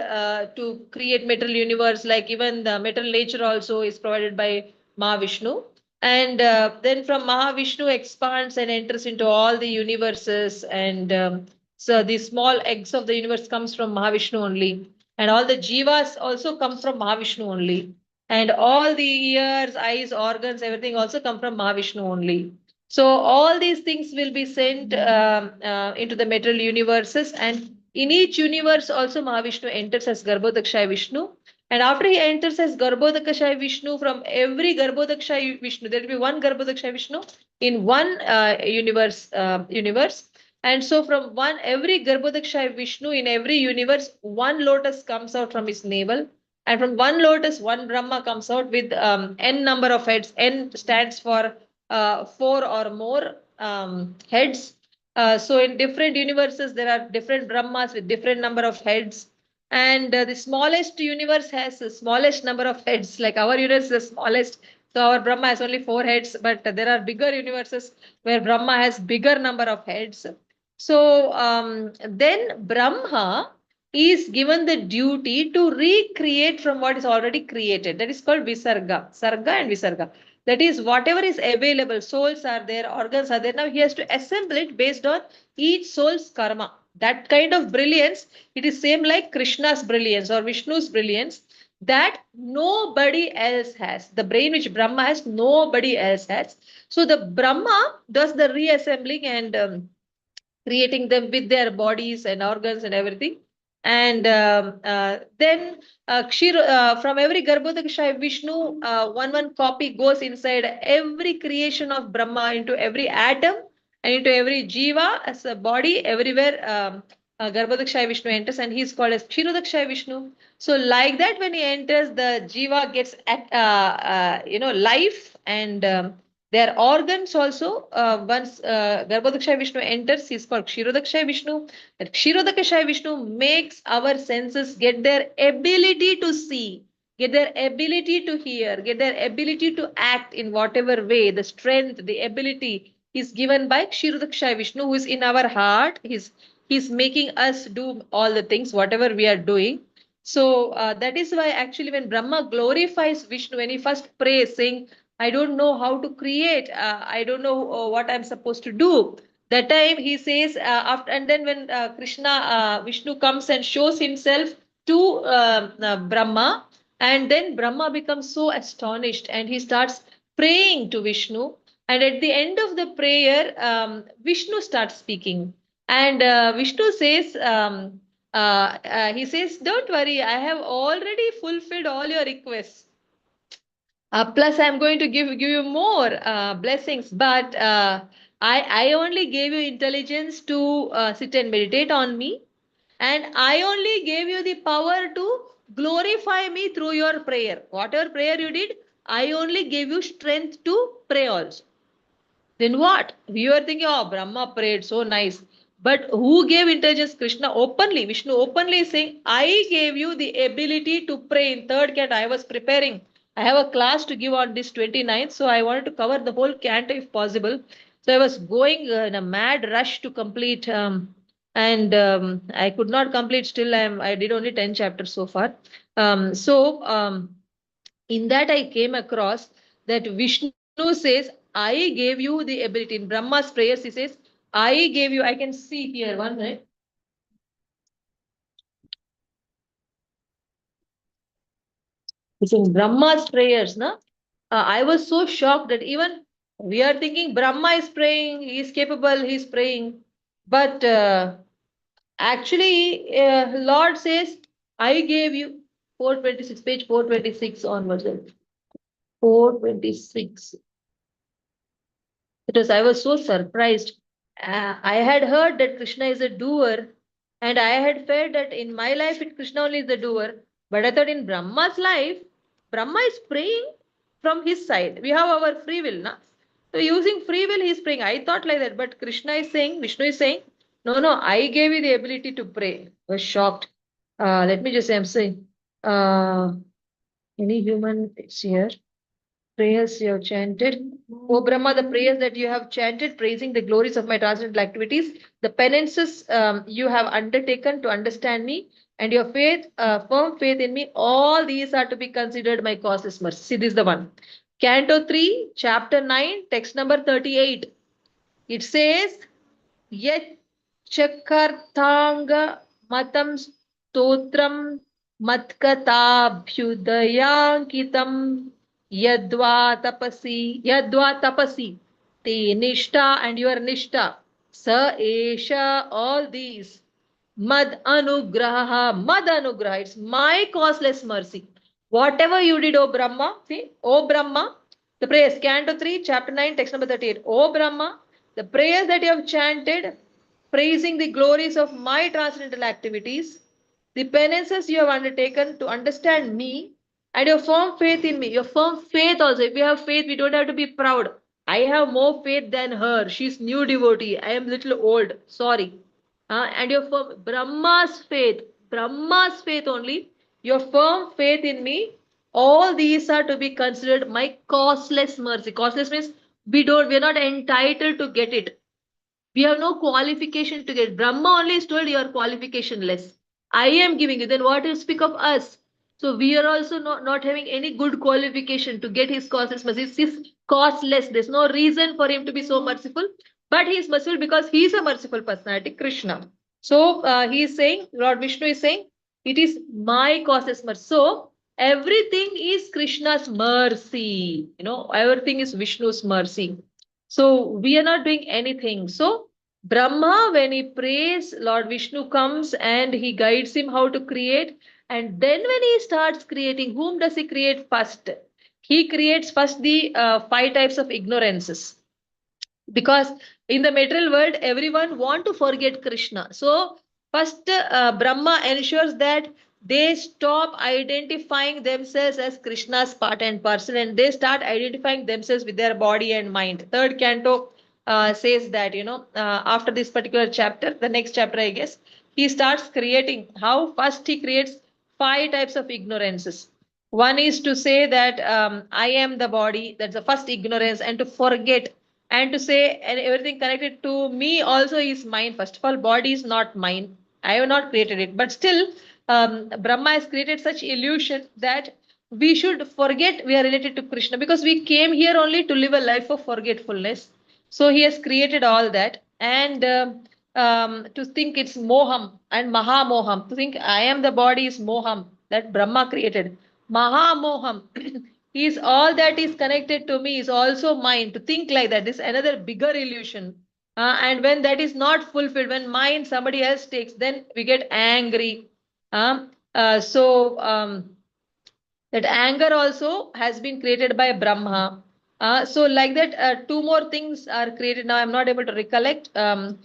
to create material universe. Like even the material nature also is provided by Mahavishnu. And then from Mahavishnu expands and enters into all the universes. And so the small eggs of the universe comes from Mahavishnu only. And all the jivas also come from Mahavishnu only. And all the ears, eyes, organs, everything also come from Mahavishnu only. So all these things will be sent into the material universes, and in each universe also Mahavishnu enters as Garbhodakshaya Vishnu. And after he enters as Garbhodakshaya Vishnu, from every Garbhodakshaya Vishnu, there will be one Garbhodakshaya Vishnu in one universe. And so from every Garbhodakshaya Vishnu in every universe, one lotus comes out from his navel. And from one lotus, one Brahma comes out with n number of heads. N stands for 4 or more heads. So in different universes, there are different Brahmas with different number of heads. And the smallest universe has the smallest number of heads. Like our universe is the smallest. So our Brahma has only 4 heads. But there are bigger universes where Brahma has bigger number of heads. So then Brahma is given the duty to recreate from what is already created. That is called Visarga. Sarga and Visarga. That is, whatever is available, souls are there, organs are there. Now he has to assemble it based on each soul's karma. That kind of brilliance, it is same like Krishna's brilliance or Vishnu's brilliance, that nobody else has. The brain which Brahma has, nobody else has. So the Brahma does the reassembling and creating them with their bodies and organs and everything. And then from every Garbhodakasha Vishnu, one copy goes inside every creation of Brahma, into every atom and into every jiva as a body, everywhere. Garbhodakasha Vishnu enters, and he's called as Kshirodakasha Vishnu. So like that, when he enters, the jiva gets life, and their organs also, once Garbhodakasha Vishnu enters, he is called Kshirodakasha Vishnu. That Kshirodakasha Vishnu makes our senses get their ability to see, get their ability to hear, get their ability to act in whatever way. The strength, the ability is given by Kshirodakasha Vishnu, who is in our heart. He's making us do all the things, whatever we are doing. So that is why actually when Brahma glorifies Vishnu, when he first prays, saying, I don't know how to create. I don't know what I'm supposed to do. That time he says, after, and then when Vishnu comes and shows himself to Brahma, and then Brahma becomes so astonished and he starts praying to Vishnu. And at the end of the prayer, Vishnu starts speaking. And Vishnu says, he says, don't worry, I have already fulfilled all your requests. Plus, I'm going to give you more blessings, but I only gave you intelligence to sit and meditate on me, and I only gave you the power to glorify me through your prayer. Whatever prayer you did, I only gave you strength to pray also. Then what? We were thinking, oh, Brahma prayed, so nice. But who gave intelligence? Krishna openly, Vishnu openly saying, I gave you the ability to pray. In third canto, I was preparing. I have a class to give on this 29th, so I wanted to cover the whole canto if possible. So I was going in a mad rush to complete, and I could not complete. Still, I did only 10 chapters so far. In that I came across that Vishnu says, I gave you the ability. In Brahma's prayers, he says, I gave you, I can see here, 1 minute. It's in Brahma's prayers, na? I was so shocked that even we are thinking Brahma is praying, he is capable, he is praying. But actually, Lord says, I gave you 426, page 426 onwards. 426. Because I was so surprised. I had heard that Krishna is a doer, and I had felt that in my life, Krishna only is the doer. But I thought in Brahma's life, Brahma is praying from his side. We have our free will, na? So using free will, he is praying. I thought like that, but Krishna is saying, Vishnu is saying, no, I gave you the ability to pray. I was shocked. Let me just say, I'm saying, any human, it's here. Prayers you have chanted. O Brahma, the prayers that you have chanted, praising the glories of my transcendental activities, the penances you have undertaken to understand me, and your faith, firm faith in me, all these are to be considered my causeless mercy. See, this is the one. Canto 3, chapter 9, text number 38. It says, Yet chakarthanga matam stotram matkataabhyudayankitam yadva tapasi te nishta, and your nishta sa esha, all these mad anugraha, it's my causeless mercy. Whatever you did, O Brahma, see, O Brahma, the prayers, Canto 3, chapter 9, text number 38. O Brahma, the prayers that you have chanted, praising the glories of my transcendental activities, the penances you have undertaken to understand me, and your firm faith in me. Your firm faith also. If we have faith, we don't have to be proud. I have more faith than her. She's new devotee. I am little old. Sorry. And your firm, Brahma's faith only, your firm faith in me, all these are to be considered my causeless mercy. Causeless means we're not entitled to get it. We have no qualification to get. Brahma only is told you are qualification less. I am giving you. Then what do you speak of us? So we are also not having any good qualification to get his causeless mercy. He's causeless. There's no reason for him to be so merciful, but he is merciful because he is a merciful personality, Krishna. So he is saying, Lord Vishnu is saying, it is my causeless mercy. So everything is Krishna's mercy. Everything is Vishnu's mercy. So we are not doing anything. So Brahma, when he prays, Lord Vishnu comes and he guides him how to create. And then when he starts creating, whom does he create first? He creates first the 5 types of ignorances, because in the material world everyone want to forget Krishna. So first Brahma ensures that they stop identifying themselves as Krishna's part and parcel, and they start identifying themselves with their body and mind. Third canto says that, after this particular chapter, the next chapter I guess, he starts creating how first he creates 5 types of ignorances. One is to say that I am the body, that's the first ignorance, and to forget, and to say and everything connected to me also is mine. First of all, body is not mine. I have not created it, but still Brahma has created such illusion that we should forget we are related to Krishna, because we came here only to live a life of forgetfulness. So he has created all that, and to think it's moham and mahamoham, to think I am the body is moham, that Brahma created. Mahamoham is all that is connected to me is also mine. To think like that is another bigger illusion. And when that is not fulfilled, when mine somebody else takes, then we get angry. So that anger also has been created by Brahma. So like that, 2 more things are created. Now I'm not able to recollect. Like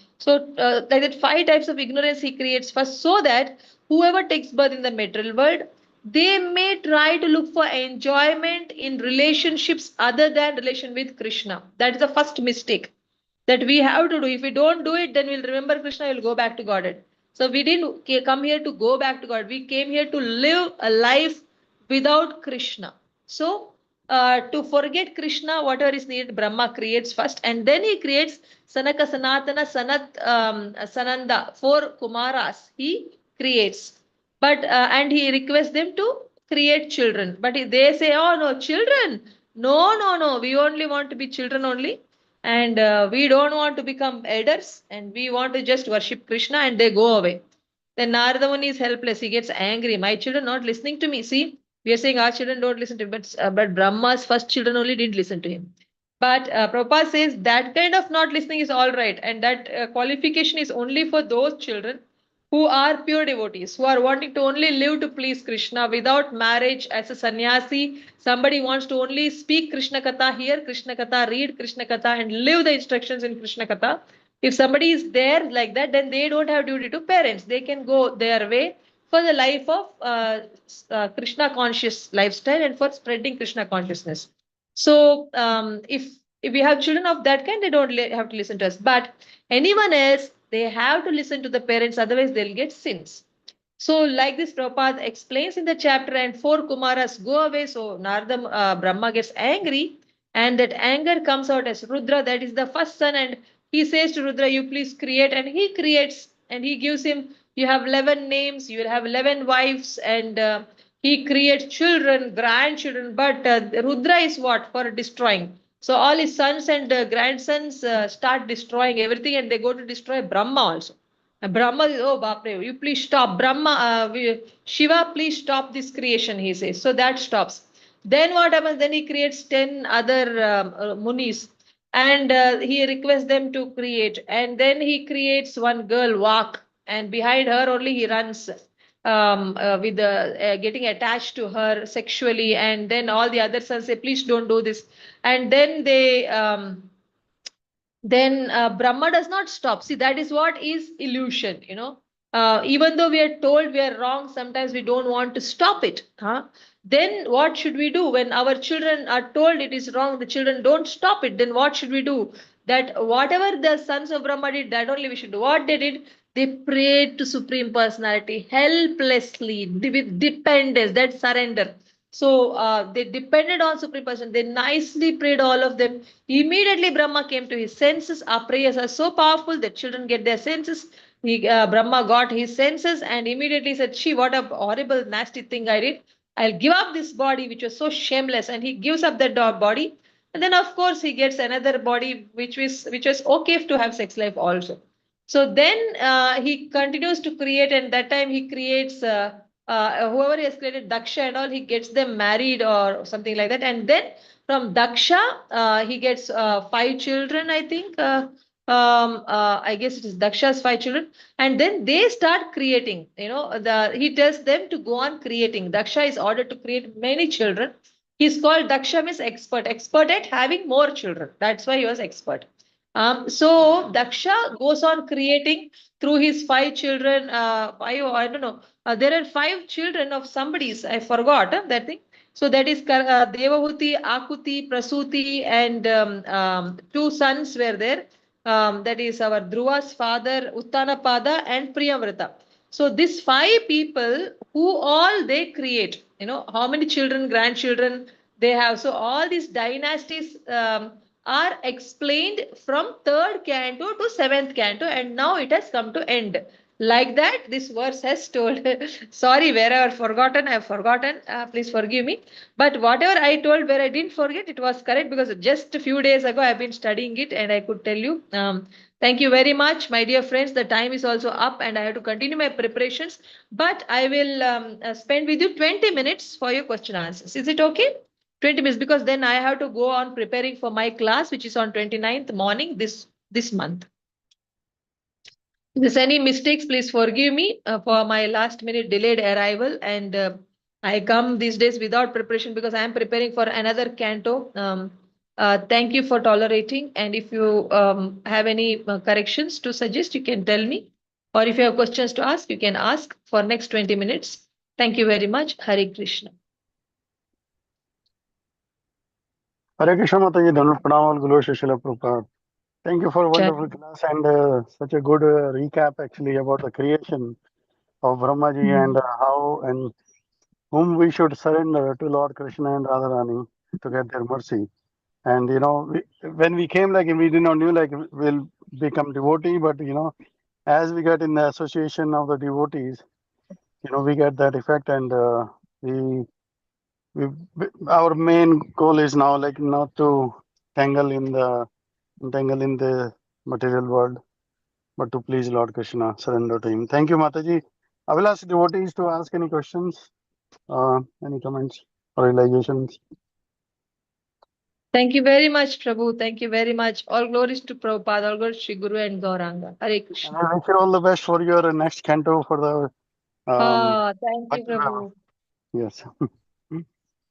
that, 5 types of ignorance he creates first, so that whoever takes birth in the material world, they may try to look for enjoyment in relationships other than relation with Krishna. That is the first mistake that we have to do. If we don't do it, then we'll remember Krishna, we'll go back to Godhead. So we didn't come here to go back to God. We came here to live a life without Krishna. So to forget Krishna, whatever is needed, Brahma creates first, and then he creates Sanaka, Sanatana, Sananda, 4 Kumaras. He creates, but and he requests them to create children. But they say, "Oh no, children! No, no, no. We only want to be children only, and we don't want to become elders, and we want to just worship Krishna." And they go away. Then Narada Muni is helpless. He gets angry. My children not listening to me. See, we are saying our children don't listen to him, but Brahma's first children only did listen to him. But Prabhupada says that kind of not listening is all right, and that qualification is only for those children who are pure devotees, who are wanting to only live to please Krishna without marriage as a sannyasi. Somebody wants to only speak Krishna Katha, hear Krishna Katha, read Krishna Katha, and live the instructions in Krishna Katha. If somebody is there like that, then they don't have duty to parents. They can go their way for the life of Krishna conscious lifestyle and for spreading Krishna consciousness. So if we have children of that kind, they don't have to listen to us. But anyone else, they have to listen to the parents, otherwise they'll get sins. So like this, Prabhupada explains in the chapter, and 4 Kumaras go away. So Narada Brahma gets angry, and that anger comes out as Rudra, that is the first son, and he says to Rudra, you please create, and he creates, and he gives him, you have 11 names, you will have 11 wives, and he creates children, grandchildren, but Rudra is what? For destroying. So all his sons and grandsons start destroying everything, and they go to destroy Brahma also. And Brahma is, oh Bapre, you please stop. Shiva, please stop this creation, he says. So that stops. Then what happens? Then he creates 10 other munis, and he requests them to create. And then he creates one girl, Vak, and behind her only he runs with getting attached to her sexually. And then all the other sons say, please don't do this. And then then Brahma does not stop. See, that is what is illusion, even though we are told we are wrong, sometimes we don't want to stop it. Then what should we do when our children are told it is wrong? The children don't stop it. Then what should we do? That whatever the sons of Brahma did, that only we should do. What they did, they prayed to Supreme Personality helplessly, with dependence, that surrender. So they depended on Supreme Person. They nicely prayed, all of them. Immediately Brahma came to his senses. Our prayers are so powerful that children get their senses. Brahma got his senses and immediately said, "She, what a horrible, nasty thing I did. I'll give up this body which was so shameless, and he gives up that body. And then of course he gets another body which was okay to have sex life also. So then he continues to create, and that time he creates whoever he has created, Daksha and all, he gets them married or something like that. And then from Daksha, he gets 5 children, I think. I guess it is Daksha's 5 children, and then they start creating. He tells them to go on creating. Daksha is ordered to create many children. He's called Daksha means expert at having more children. That's why he was expert. So Daksha goes on creating through his 5 children. I don't know. There are 5 children of somebody's. I forgot that thing. So that is Devahuti, Akuti, Prasuti, and 2 sons were there. That is our Dhruva's father, Uttanapada, and Priyavrata. So these 5 people who all they create, how many children, grandchildren they have. So all these dynasties are explained from 3rd canto to 7th canto, and now it has come to end. Like that, this verse has told. Sorry, where I have forgotten, I have forgotten. Please forgive me. But whatever I told where I didn't forget, it was correct, because just a few days ago I've been studying it and I could tell you. Thank you very much, my dear friends. The time is also up and I have to continue my preparations. But I will spend with you 20 minutes for your question answers. Is it okay? 20 minutes, because then I have to go on preparing for my class, which is on 29th morning this month. If there's any mistakes, please forgive me for my last minute delayed arrival. And I come these days without preparation because I am preparing for another canto. Thank you for tolerating. And if you have any corrections to suggest, you can tell me. Or if you have questions to ask, you can ask for next 20 minutes. Thank you very much. Hare Krishna. Hare Krishna Mataji, Dhanvat Pranam, Guru Shishila Prabhupada. Thank you for a wonderful class and such a good recap actually about the creation of Brahmaji and how and whom we should surrender to Lord Krishna and Radharani to get their mercy. And when we came, like we did not knew like we'll become devotee, but as we get in the association of the devotees, we get that effect, and our main goal is now like not to entangle in the material world, but to please Lord Krishna, surrender to him. Thank you, Mataji. I will ask devotees to ask any questions, any comments or realizations. Thank you very much, Prabhu. Thank you very much. All glories to Prabhupada, all glories to Guru and Gauranga. Hare And Krishna. I wish you all the best for your next canto for the Thank you, Bhakti Vaibhav. Prabhu. Yes.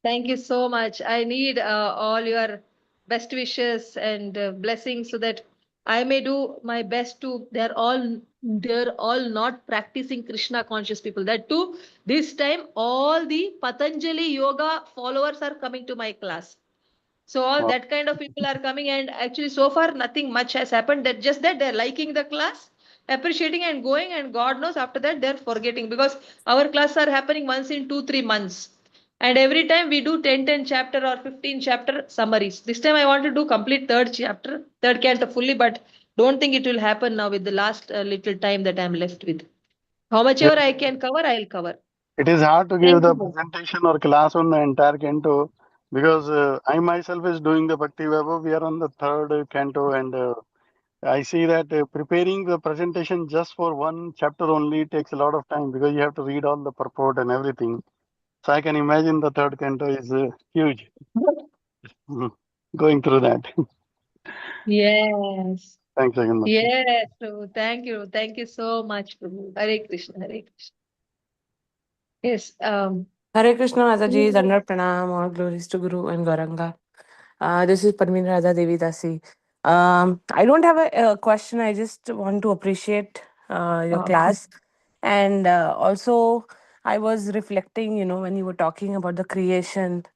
Thank you so much. I need all your best wishes and blessings so that I may do my best to. They're all not practicing Krishna conscious people. That too, this time all the Patanjali yoga followers are coming to my class. So all Wow. that kind of people are coming, and actually so far nothing much has happened. That just that they're liking the class, appreciating and going, and God knows after that they're forgetting, because our classes are happening once in 2-3 months. And every time we do 10 chapter or 15 chapter summaries. This time I want to do complete 3rd chapter, 3rd canto fully, but don't think it will happen now with the last little time that I'm left with. How much ever I can cover, I'll cover. It is hard to give Thank the you. presentation or class on the entire canto because I myself is doing the Bhakti Vaibhav. We are on the 3rd canto, and I see that preparing the presentation just for one chapter only takes a lot of time because you have to read all the purport and everything. So I can imagine the 3rd canto is huge. Going through that. Yes. Thanks again, Mataji. Yes, Prabhu. Thank you. Thank you so much, Prabhu. Hare Krishna. Hare Krishna. Yes. Hare Krishna Mataji, Dandavat Pranam, all glories to Guru and Gauranga. This is Parmeen Radha Devi Dasi. I don't have a question. I just want to appreciate your class. And also, I was reflecting, when you were talking about the creation,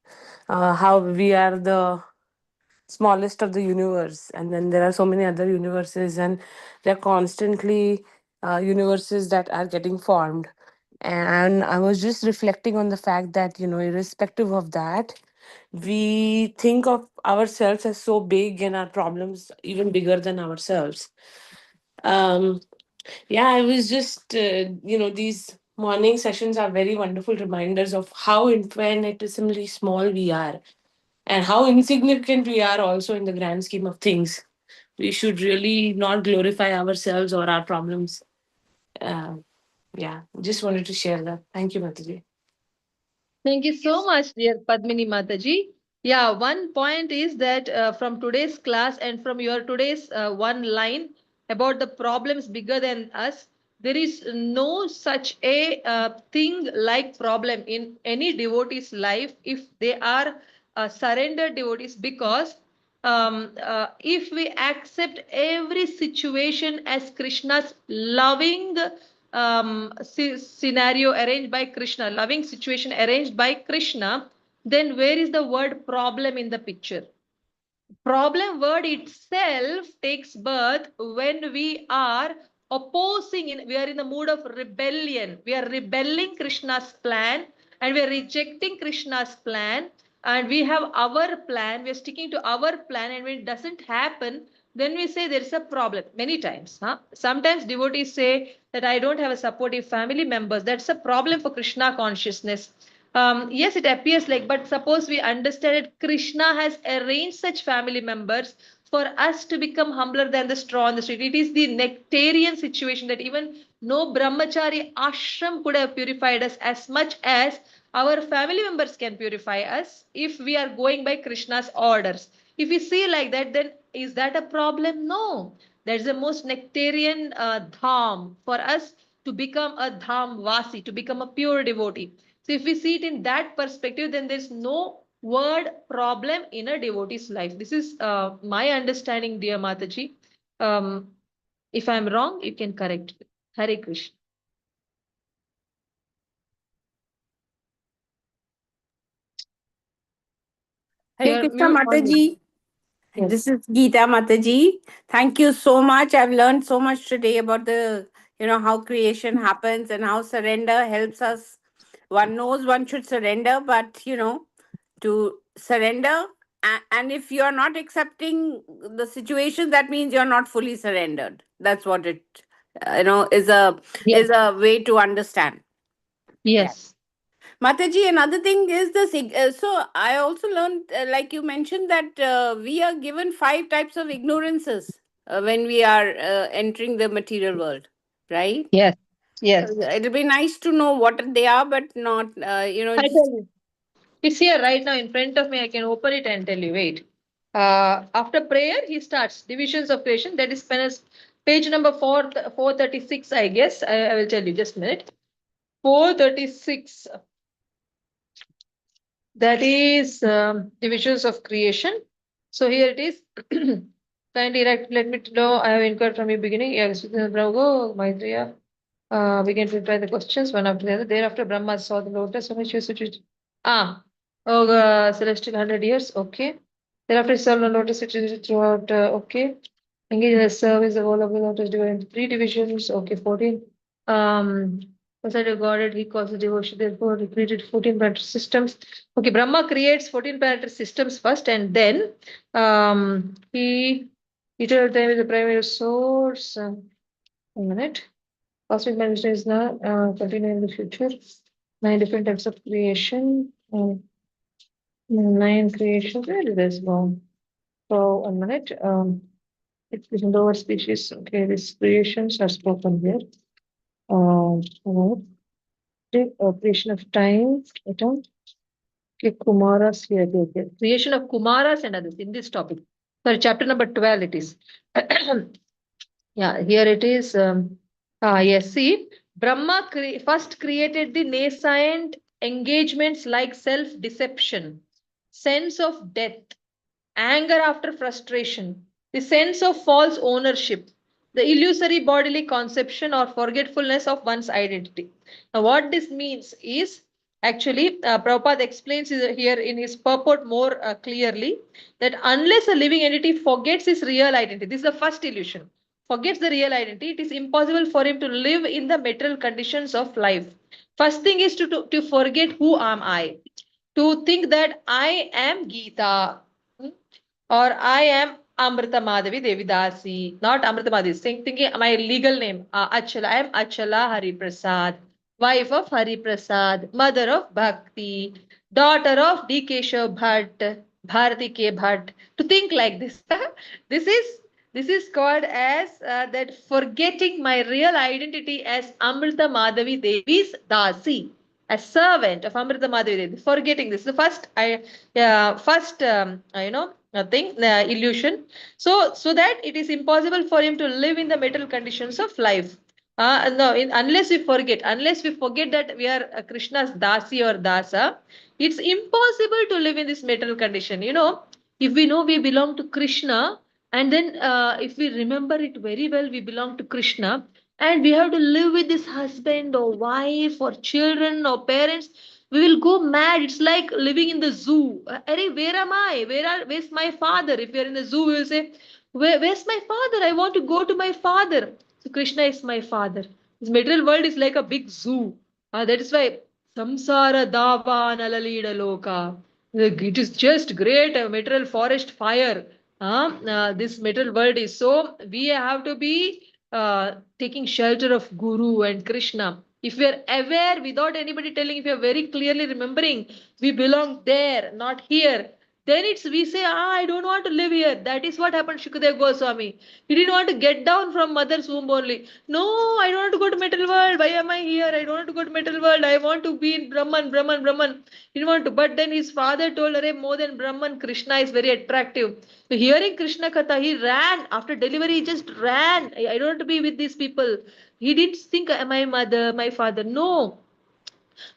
how we are the smallest of the universe, and then there are so many other universes, and there are constantly universes that are getting formed. And I was just reflecting on the fact that, irrespective of that, we think of ourselves as so big and our problems even bigger than ourselves. Yeah, I was just, these morning sessions are very wonderful reminders of how infinitesimally small we are and how insignificant we are also in the grand scheme of things. We should really not glorify ourselves or our problems. Yeah, just wanted to share that. Thank you, Mataji. Thank you so much, dear Padmini Mataji. Yeah, one point is that from today's class and from your today's one line about the problems bigger than us, there is no such a thing like problem in any devotee's life if they are surrendered devotees, because if we accept every situation as Krishna's loving scenario arranged by Krishna, loving situation arranged by Krishna, then where is the word problem in the picture? Problem word itself takes birth when we are we are in the mood of rebellion. We are rebelling Krishna's plan and we are rejecting Krishna's plan, and we have our plan, we are sticking to our plan, and when it doesn't happen, then we say there is a problem many times. Sometimes devotees say that I don't have a supportive family members. That's a problem for Krishna consciousness. Yes, it appears like, but suppose we understand that Krishna has arranged such family members for us to become humbler than the straw on the street. It is the nectarian situation that even no brahmachari ashram could have purified us as much as our family members can purify us if we are going by Krishna's orders. If we see like that, then is that a problem? No. That's the most nectarian dham for us to become a dham vasi, to become a pure devotee. So if we see it in that perspective, then there's no word problem in a devotee's life. This is my understanding, dear Mataji. If I'm wrong, you can correct me. Hare Krishna. Hare You're Krishna mute on mute. Mataji. Yes. This is Geeta Mataji. Thank you so much. I've learned so much today about how creation happens and how surrender helps us. One knows one should surrender, but to surrender, and if you're not accepting the situation, that means you're not fully surrendered. That's what it is Yes. a way to understand. Yes. Mataji, another thing is so I also learned, like you mentioned, that we are given 5 types of ignorances when we are entering the material world, right? Yes. Yes. It'll be nice to know what they are, but not, I just. tell you. It's here right now in front of me. I can open it and tell you. Wait. After prayer, he starts divisions of creation. That is page number 436, I guess. I will tell you just a minute. 436. That is divisions of creation. So here it is. Kindly let me know. I have inquired from the beginning. Yes, Bravo, Maitreya. Began to reply the questions one after the other. Thereafter, Brahma saw the lotus on which he was situated. Celestial 100 years. Okay. Thereafter, he saw the lotus situated throughout. Okay. Engage in the service, the whole of the lotus divided into 3 divisions. Okay, 14. Outside of Godhead, he calls the devotion. Therefore, he created 14 planetary systems. Okay, Brahma creates 14 planetary systems first, and then he eternal time is the primary source. A minute. Cosmic management is now continuing in the future. 9 different types of creation. 9 creations. Where did this go? So, 1 minute. It's in lower species. Okay, these creations are spoken here. Creation of time. Okay, Kumaras here. Creation of Kumaras and others in this topic. Sorry, chapter number 12 it is. Yeah, here it is. Yes, see, Brahma first created the nascent engagements like self-deception, sense of death, anger after frustration, the sense of false ownership, the illusory bodily conception or forgetfulness of one's identity. Now, what this means is actually, Prabhupada explains here in his purport more clearly that unless a living entity forgets his real identity, this is the first illusion, forgets the real identity, it is impossible for him to live in the material conditions of life. First thing is to forget who am I, to think that I am Geeta. Or I am Amrita Madhavi Devidasi, not Amrita Madhavi, thinking my legal name, Achala. I am Achala Hari Prasad. wife of Hari Prasad, mother of Bhakti, daughter of D. Keshav Bhatt, Bharati K. Bhatt. To think like this. this is this is called as that forgetting my real identity as Amrita Madhavi Devi's Dasi, a servant of Amrita Madhavi Devi. Forgetting this. The first thing, illusion. So that it is impossible for him to live in the material conditions of life. No, unless we forget that we are Krishna's dasi or dasa, it's impossible to live in this material condition. If we know we belong to Krishna, and then if we remember it very well, we belong to Krishna, and we have to live with this husband or wife or children or parents, we will go mad. It's like living in the zoo. Arey, where am I? Where's my father? If we are in the zoo, we will say, where's my father? I want to go to my father. So Krishna is my father. This material world is like a big zoo. That is why samsara dava nalalida loka. It is just great material forest fire. This material world is so we have to be taking shelter of Guru and Krishna. If we are aware without anybody telling, if you are very clearly remembering, we belong there, not here. Then we say, I don't want to live here. That is what happened, Shukadeva Goswami. He didn't want to get down from mother's womb only. No, I don't want to go to material world. Why am I here? I don't want to go to material world. I want to be in Brahman, Brahman, Brahman. He didn't want to. But then his father told, Arey, more than Brahman, Krishna is very attractive. So hearing Krishna Katha, he ran. After delivery, he just ran. I don't want to be with these people. He didn't think, my mother, my father. No,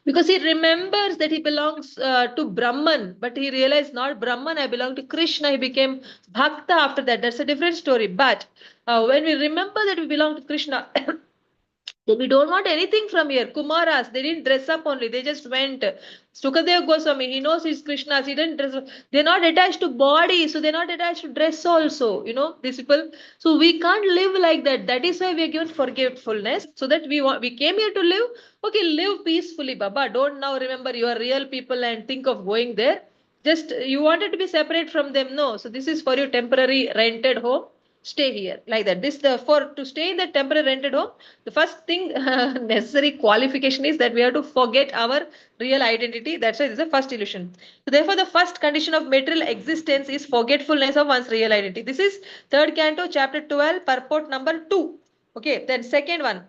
because he remembers that he belongs to Brahman, but he realized not Brahman, I belong to Krishna. He became Bhakta after that. That's a different story. But when we remember that we belong to Krishna, then we don't want anything from here. Kumaras, they didn't dress up only. They just went. Sukadeva Goswami, he knows he's Krishna's. He didn't dress up. They're not attached to body, so they're not attached to dress also. These people. So we can't live like that. That is why we are given forgetfulness, so that we came here to live. Okay, live peacefully, Baba. Don't now remember you are real people and think of going there. Just you wanted to be separate from them. No. So this is for your temporary rented home. Stay here like that. To stay in the temporary rented home, the first thing necessary qualification is that we have to forget our real identity. That's why this is the first illusion. So therefore, the first condition of material existence is forgetfulness of one's real identity. This is third canto, chapter 12, purport number 2. Okay, then second one.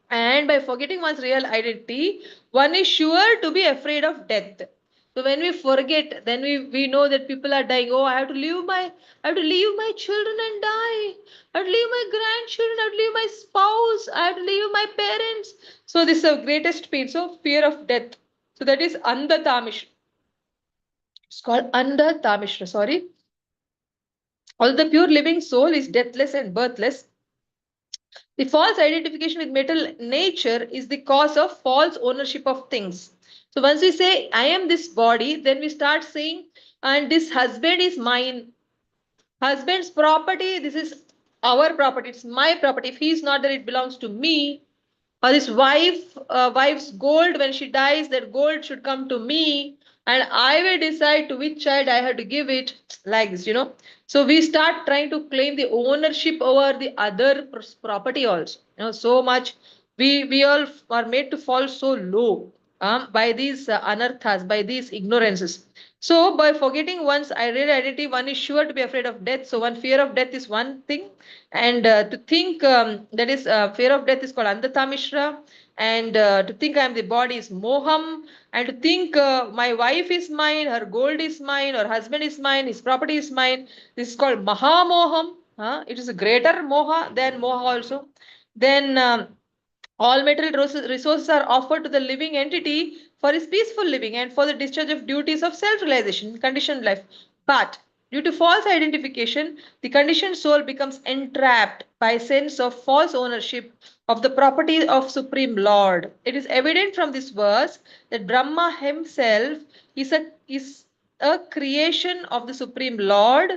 And by forgetting one's real identity, one is sure to be afraid of death. So when we forget, then we know that people are dying. Oh, I have to leave my children and die. I have to leave my grandchildren. I have to leave my spouse. I have to leave my parents. So this is the greatest pain. So fear of death. So that is Andhatamish. It's called Andhatamish. Sorry. Although the pure living soul is deathless and birthless, the false identification with material nature is the cause of false ownership of things. So once we say, I am this body, then we start saying, and this husband is mine. Husband's property, this is our property, it's my property. If he is not there, it belongs to me. Or this wife's gold, when she dies, that gold should come to me, and I will decide to which child I have to give it, like this. So we start trying to claim the ownership over the other property also. So much we all are made to fall so low by these anarthas, by these ignorances. So by forgetting one's real identity, one is sure to be afraid of death. So one fear of death is one thing, and to think that is fear of death is called Andhatamishra, and to think I am the body is Moham, and to think my wife is mine, her gold is mine, or husband is mine, his property is mine. This is called Mahamoham. It is a greater Moha than Moha also. Then all material resources are offered to the living entity for his peaceful living and for the discharge of duties of self-realization in conditioned life. But due to false identification, the conditioned soul becomes entrapped by sense of false ownership of the property of Supreme Lord. It is evident from this verse that Brahma himself is a creation of the Supreme Lord,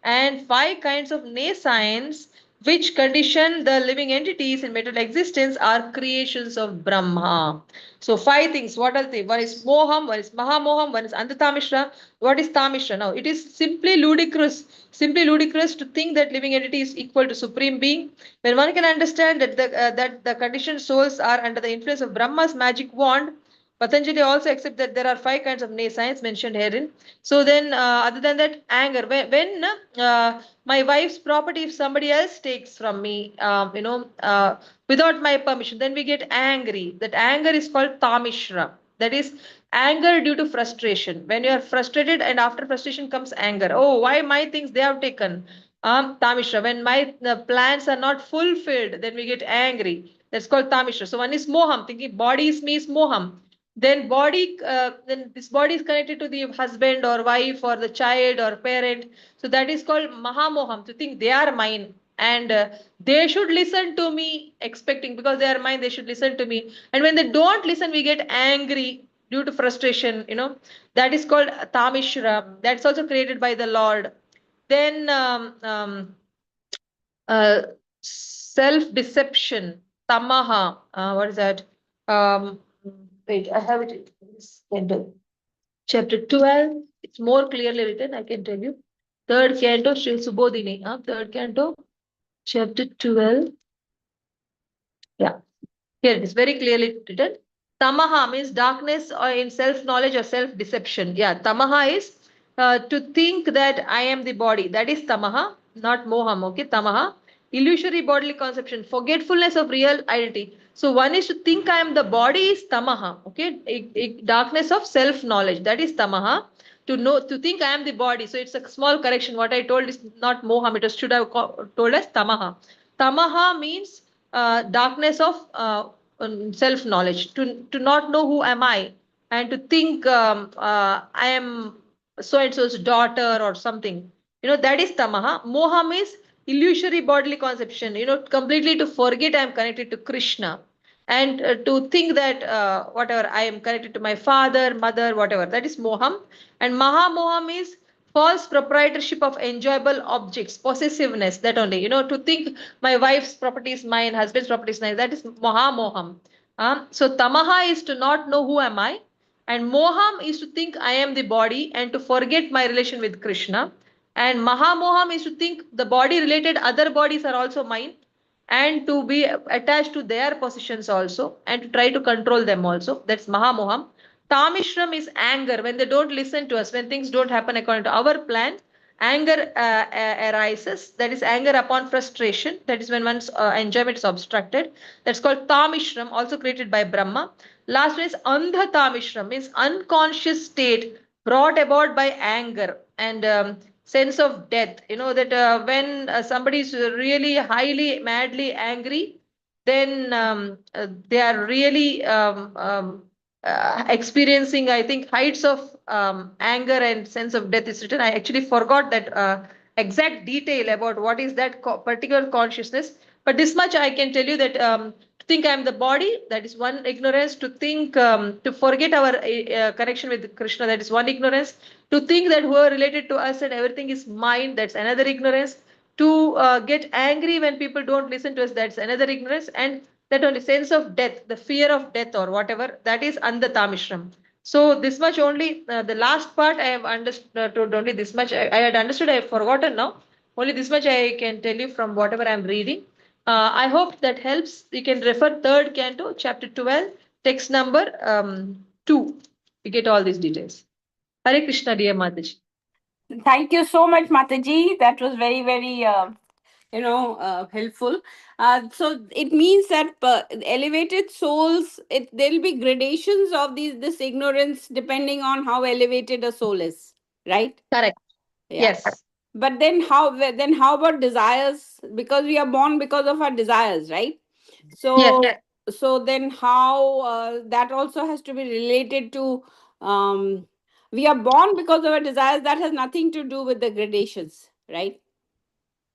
and 5 kinds of nescience which condition the living entities in material existence are creations of Brahma. So 5 things. What are they? One is Moham, one is Mahamoham, one is Antatamishra. What is Tamishra? Now, it is simply ludicrous to think that living entity is equal to Supreme Being. When one can understand that the conditioned souls are under the influence of Brahma's magic wand, Patanjali also accepts that there are 5 kinds of science mentioned herein. So then, other than that, anger. When my wife's property, if somebody else takes from me, without my permission, then we get angry. That anger is called tamishra. That is anger due to frustration. When you are frustrated and after frustration comes anger. Oh, why my things they have taken? Tamishra. When my plans are not fulfilled, then we get angry. That's called tamishra. So one is moham, thinking body is me is moham. Then this body is connected to the husband or wife or the child or parent. So that is called mahamoham, to think they are mine and they should listen to me, expecting because they are mine they should listen to me. And when they don't listen, we get angry due to frustration. That is called tamishra. That's also created by the Lord. Then uh, self deception, tamaha. What is that? um, Wait, I have it in this canto. Chapter 12, it's more clearly written, I can tell you. Third canto, Sri Subodhini. Third canto, chapter 12. Yeah, here it is very clearly written. Tamaha means darkness or in self-knowledge or self-deception. Yeah, tamaha is to think that I am the body. That is tamaha, not moham. Okay, tamaha. Illusory bodily conception, forgetfulness of real identity. So one is to think I am the body is tamaha. Okay, darkness of self-knowledge. That is tamaha. To think I am the body. So it's a small correction. What I told is not moham. It should have told us tamaha. Tamaha means darkness of self knowledge, to not know who am I, and to think I am so and so's daughter or something. That is tamaha. Moham is illusory bodily conception, completely to forget I am connected to Krishna, and to think that whatever I am connected to my father, mother, whatever, that is moham. And mahamoham is false proprietorship of enjoyable objects, possessiveness, that only, to think my wife's property is mine, husband's property is mine, that is mahamoham. So tamaha is to not know who am I, and moham is to think I am the body and to forget my relation with Krishna. And mahamoham is to think the body related other bodies are also mine, and to be attached to their positions also, and to try to control them also. That's mahamoham. Tamishram is anger when they don't listen to us, when things don't happen according to our plan. Anger arises. That is anger upon frustration. That is when one's enjoyment is obstructed. That's called tamishram, also created by Brahma. Last one is andha tamishram, means unconscious state brought about by anger and sense of death. That when somebody is really highly madly angry, then they are really experiencing, I think, heights of anger and sense of death is written. I actually forgot that exact detail about what is that particular consciousness. But this much I can tell you that to think I am the body, that is one ignorance. To think, to forget our connection with Krishna, that is one ignorance. To think that who are related to us and everything is mine, that's another ignorance. To get angry when people don't listen to us, that's another ignorance. And that only sense of death, the fear of death or whatever, that is Andatamishram. So this much only, the last part I have understood, only this much I had understood, I have forgotten now. Only this much I can tell you from whatever I am reading. I hope that helps. You can refer third canto, chapter 12, text number 2. You get all these details. Hare Krishna, dear Mataji. Thank you so much, Mataji. That was very, very, helpful. So it means that elevated souls, there'll be gradations of this ignorance depending on how elevated a soul is, right? Correct. Yeah. Yes. But then how about desires? Because we are born because of our desires, right? So Yes. so then how that also has to be related to we are born because of our desires. That has nothing to do with the gradations, right?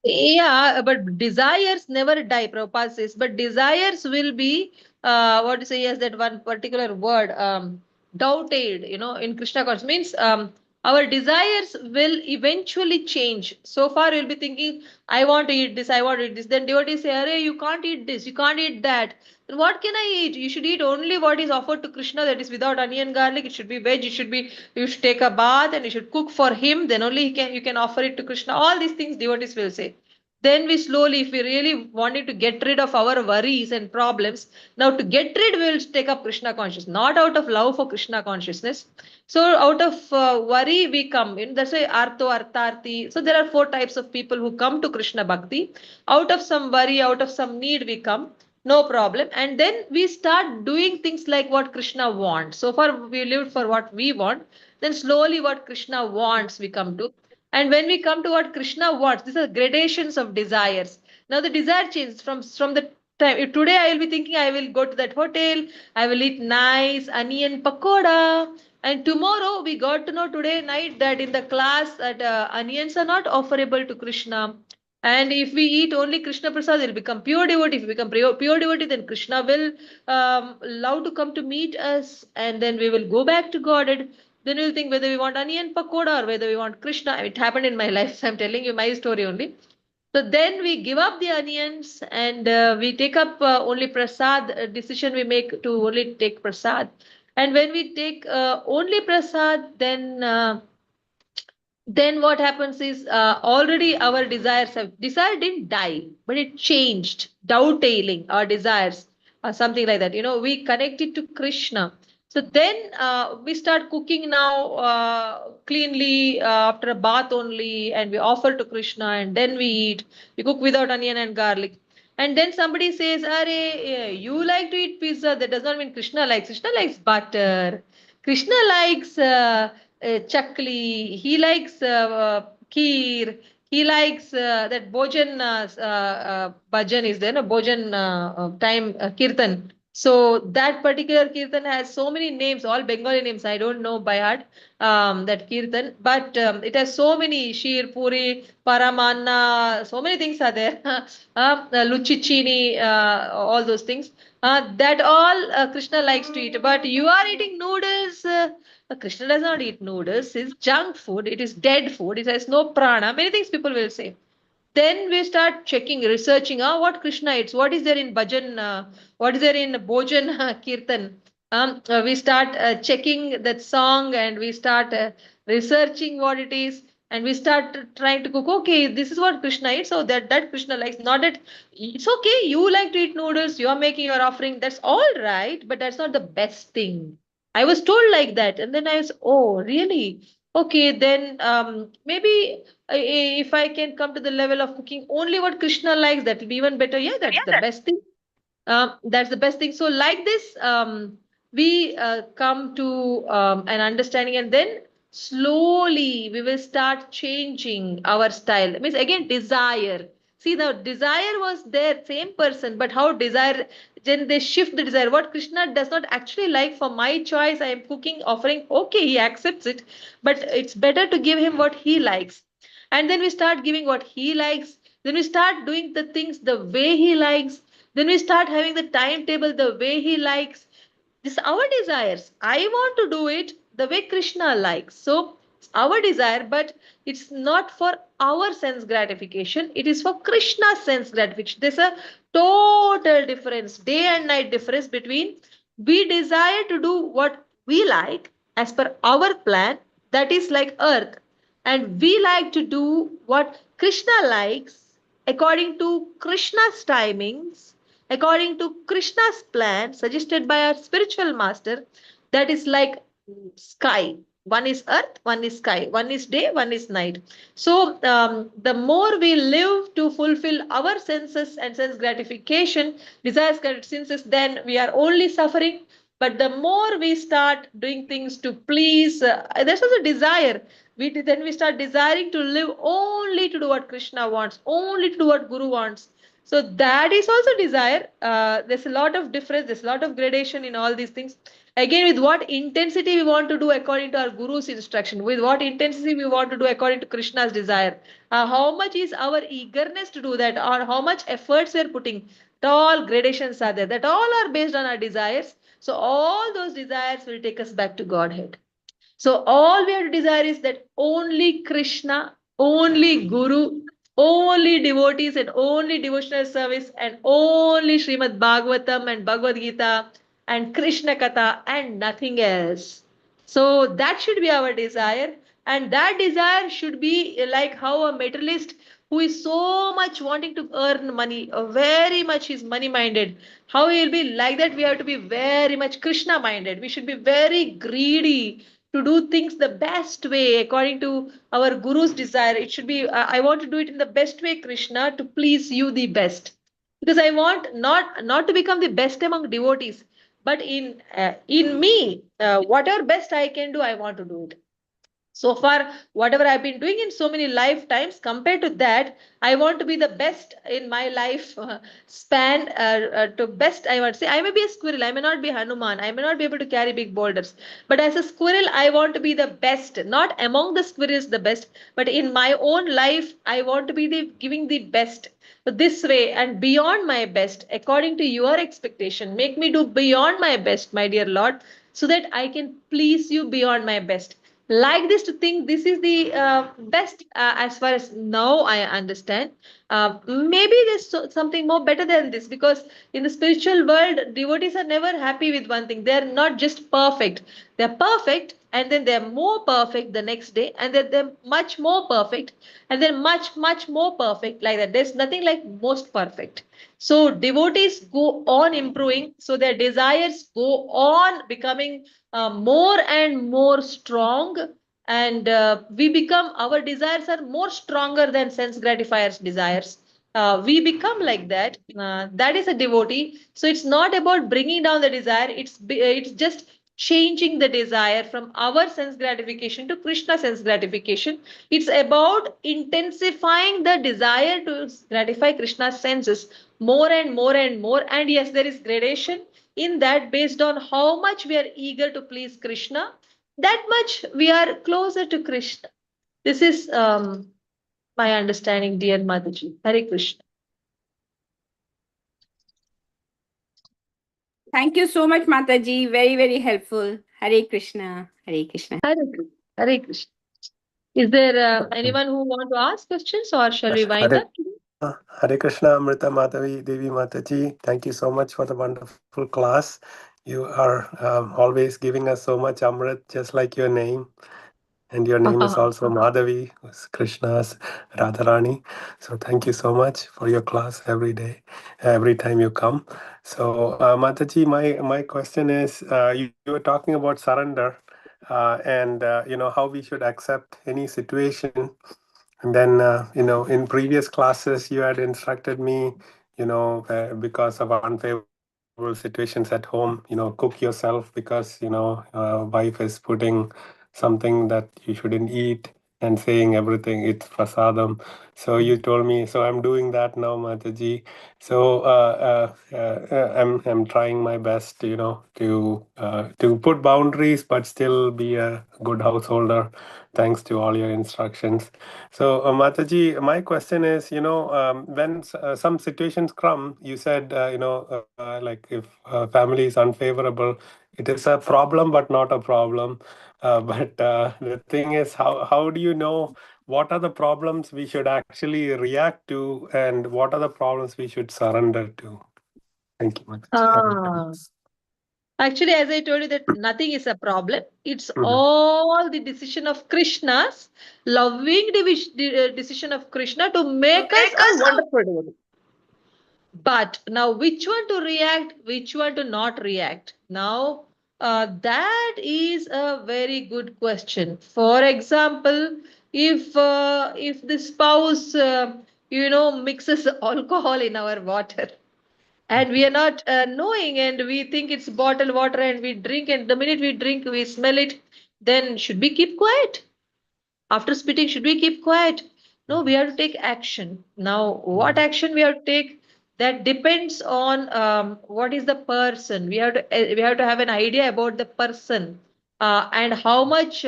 Yeah, but desires never die, Prabhupada says. But desires will be, what to say, yes, that one particular word, doubted, in Krishna consciousness. Means our desires will eventually change. So far, you'll be thinking, I want to eat this, I want to eat this. Then devotees say, Arey, you can't eat this, you can't eat that. Then what can I eat? You should eat only what is offered to Krishna, that is without onion, garlic. It should be veg, you should take a bath and you should cook for him. Then only you can offer it to Krishna. All these things devotees will say. Then we slowly, if we really wanted to get rid of our worries and problems, now to get rid, we will take up Krishna consciousness, not out of love for Krishna consciousness. So out of worry we come in. That's why Artho, Artharthi. So there are four types of people who come to Krishna Bhakti. Out of some worry, out of some need we come. No problem. And then we start doing things like what Krishna wants. So far we lived for what we want. Then slowly what Krishna wants we come to. And when we come to what Krishna wants, these are gradations of desires. Now the desire changes from the time. If today I will be thinking I will go to that hotel, I will eat nice onion pakoda. And tomorrow we got to know today night that in the class that onions are not offerable to Krishna. And if we eat only Krishna Prasad, it will become pure devotee. If we become pure devotee, then Krishna will love to come to meet us, and then we will go back to Godhead. Then we'll think whether we want onion pakoda or whether we want Krishna. It happened in my life. So I'm telling you my story only. So then we give up the onions and we take up only prasad. Decision we make to only take prasad. And when we take only prasad, then what happens is already our desire didn't die, but it changed, dovetailing our desires or something like that. We connect it to Krishna. So then we start cooking now cleanly after a bath only, and we offer to Krishna, and then we eat. We cook without onion and garlic. And then somebody says, Are, you like to eat pizza? That does not mean Krishna likes. Krishna likes butter. Krishna likes chakli. He likes kheer. He likes that bhojan, bhajan is there, no? Bhojan time kirtan. So that particular kirtan has so many names, all Bengali names. I don't know by heart that kirtan, but it has so many sheer, puri, paramanna, so many things are there. Luchichini, all those things. That all Krishna likes to eat. But you are eating noodles. Krishna does not eat noodles. It's junk food. It is dead food. It has no prana. Many things people will say. Then we start checking, researching, what Krishna eats, what is there in bhajan, what is there in bhojan kirtan. We start checking that song and we start researching what it is, and we start trying to cook. Okay, this is what Krishna eats, so that Krishna likes. Not that it's okay, you like to eat noodles, you are making your offering, that's all right, but that's not the best thing. I was told like that, and then I was, oh, really? Okay, then maybe if I can come to the level of cooking only what Krishna likes, that will be even better. Yeah, that's the best thing. That's the best thing. So, like this, we come to an understanding, and then slowly we will start changing our style. Means again, desire. See, the desire was there, same person, but how desire, then they shift the desire. What Krishna does not actually like, for my choice, I am cooking, offering, okay, he accepts it, but it's better to give him what he likes. And then we start giving what he likes. Then we start doing the things the way he likes. Then we start having the timetable the way he likes. This is our desires. I want to do it the way Krishna likes. So it's our desire, but it's not for our sense gratification. It is for Krishna's sense gratification. There's a total difference, day and night difference between we desire to do what we like as per our plan, that is like earth, and we like to do what Krishna likes according to Krishna's timings, according to Krishna's plan suggested by our spiritual master. That is like sky. One is earth, one is sky, one is day, one is night. So the more we live to fulfill our senses and sense gratification, desires, senses, then we are only suffering. But the more we start doing things to please, there's also desire. Then we start desiring to live only to do what Krishna wants, only to do what Guru wants. So that is also desire. There's a lot of difference, there's a lot of gradation in all these things. Again, with what intensity we want to do according to our Guru's instruction, with what intensity we want to do according to Krishna's desire, how much is our eagerness to do that, or how much efforts we're putting. All gradations are there, that all are based on our desires. So all those desires will take us back to Godhead. So all we have to desire is that only Krishna, only Guru, only devotees and only devotional service and only Srimad Bhagavatam and Bhagavad Gita and Krishna Katha and nothing else. So that should be our desire, and that desire should be like how a materialist who is so much wanting to earn money, very much is money minded, how he will be like that. We have to be very much Krishna minded. We should be very greedy to do things the best way according to our guru's desire. It should be, I want to do it in the best way, Krishna, to please you the best, because I want not to become the best among devotees, but in me, whatever best I can do, I want to do it. So far whatever I've been doing in so many lifetimes, compared to that, I want to be the best in my life span, to best. I want to say, I may be a squirrel, I may not be Hanuman, I may not be able to carry big boulders, but as a squirrel I want to be the best, not among the squirrels the best, but in my own life I want to be the giving the best. So this way and beyond my best, according to your expectation, make me do beyond my best, my dear Lord, so that I can please you beyond my best. Like this, to think this is the best, as far as now I understand. Maybe there's something more better than this, because in the spiritual world devotees are never happy with one thing. They're not just perfect, they're perfect and then they're more perfect the next day, and then they're much more perfect, and then much more perfect, like that. There's nothing like most perfect. So devotees go on improving, so their desires go on becoming more and more strong, and we become, our desires are more stronger than sense gratifiers desires. We become like that. That is a devotee. So it's not about bringing down the desire, it's just changing the desire from our sense gratification to Krishna sense gratification. It's about intensifying the desire to gratify Krishna's senses more and more and more. And yes, there is gradation in that, based on how much we are eager to please Krishna, that much we are closer to Krishna. This is my understanding, dear Mataji. Hare Krishna. Thank you so much, Mataji. Very, very helpful. Hare Krishna. Hare Krishna. Hare Krishna. Hare Krishna. Is there anyone who want to ask questions, or shall we wind up? Hare Krishna, Amrita Madhavi, Devi Mataji. Thank you so much for the wonderful class. You are always giving us so much Amrit, just like your name. And your name is also Madhavi, who's Krishna's Radharani. So thank you so much for your class every day, every time you come. So Mataji, my question is, you were talking about surrender, and how we should accept any situation. And then, in previous classes, you had instructed me, because of unfavorable situations at home, cook yourself, because, wife is putting something that you shouldn't eat and saying everything, it's prasadam. So you told me, so I'm doing that now, Mataji. So I'm trying my best, to put boundaries, but still be a good householder, thanks to all your instructions. So, Mataji, my question is, when some situations come, you said, like if family is unfavorable, it is a problem, but not a problem. But the thing is, how do you know what are the problems we should actually react to, and what are the problems we should surrender to? Thank you, Mataji. Actually, as I told you, that nothing is a problem. It's all the decision of Krishna's, loving decision of Krishna to make us a wonderful devotee. But now, which one to react, which one to not react? Now, that is a very good question. For example, if the spouse, mixes alcohol in our water, and we are not knowing, and we think it's bottled water, and we drink, and the minute we drink we smell it, then should we keep quiet? After spitting, should we keep quiet? No, we have to take action. Now what action we have to take, that depends on what is the person. We have to have an idea about the person, and how much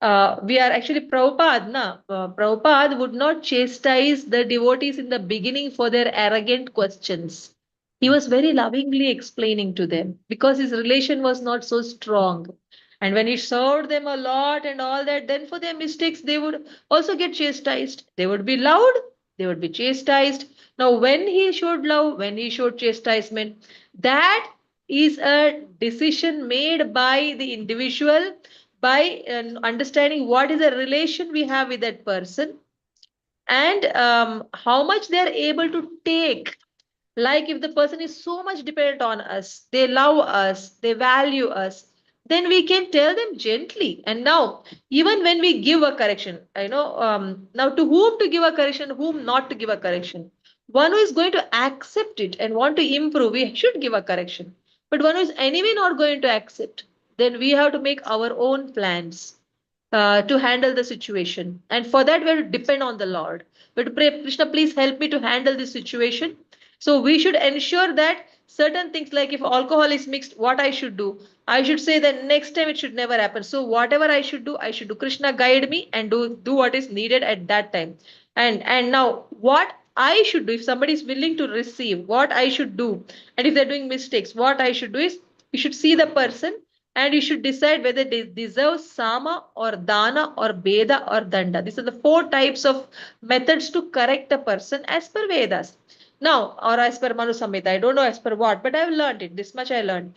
we are actually Prabhupada would not chastise the devotees in the beginning for their arrogant questions. He was very lovingly explaining to them, because his relation was not so strong. And when he served them a lot and all that, then for their mistakes, they would also get chastised. They would be loud, they would be chastised. Now, when he showed love, when he showed chastisement, that is a decision made by the individual by understanding what is the relation we have with that person, and how much they are able to take. Like if the person is so much dependent on us, they love us, they value us, then we can tell them gently. And now, even when we give a correction, now to whom to give a correction, whom not to give a correction. One who is going to accept it and want to improve, we should give a correction. But one who is anyway not going to accept, then we have to make our own plans to handle the situation. And for that, we have to depend on the Lord. But pray, Krishna, please help me to handle this situation. So we should ensure that certain things, like if alcohol is mixed, what I should do? I should say that next time it should never happen. So whatever I should do, I should do. Krishna guide me and do what is needed at that time. And now what I should do, if somebody is willing to receive, what I should do, and if they're doing mistakes, what I should do is you should see the person and you should decide whether they deserve sama or dana or beda or danda. These are the four types of methods to correct a person as per Vedas. Now, or as per Manu Samhita, I don't know as per what, but I've learned it. This much I learned.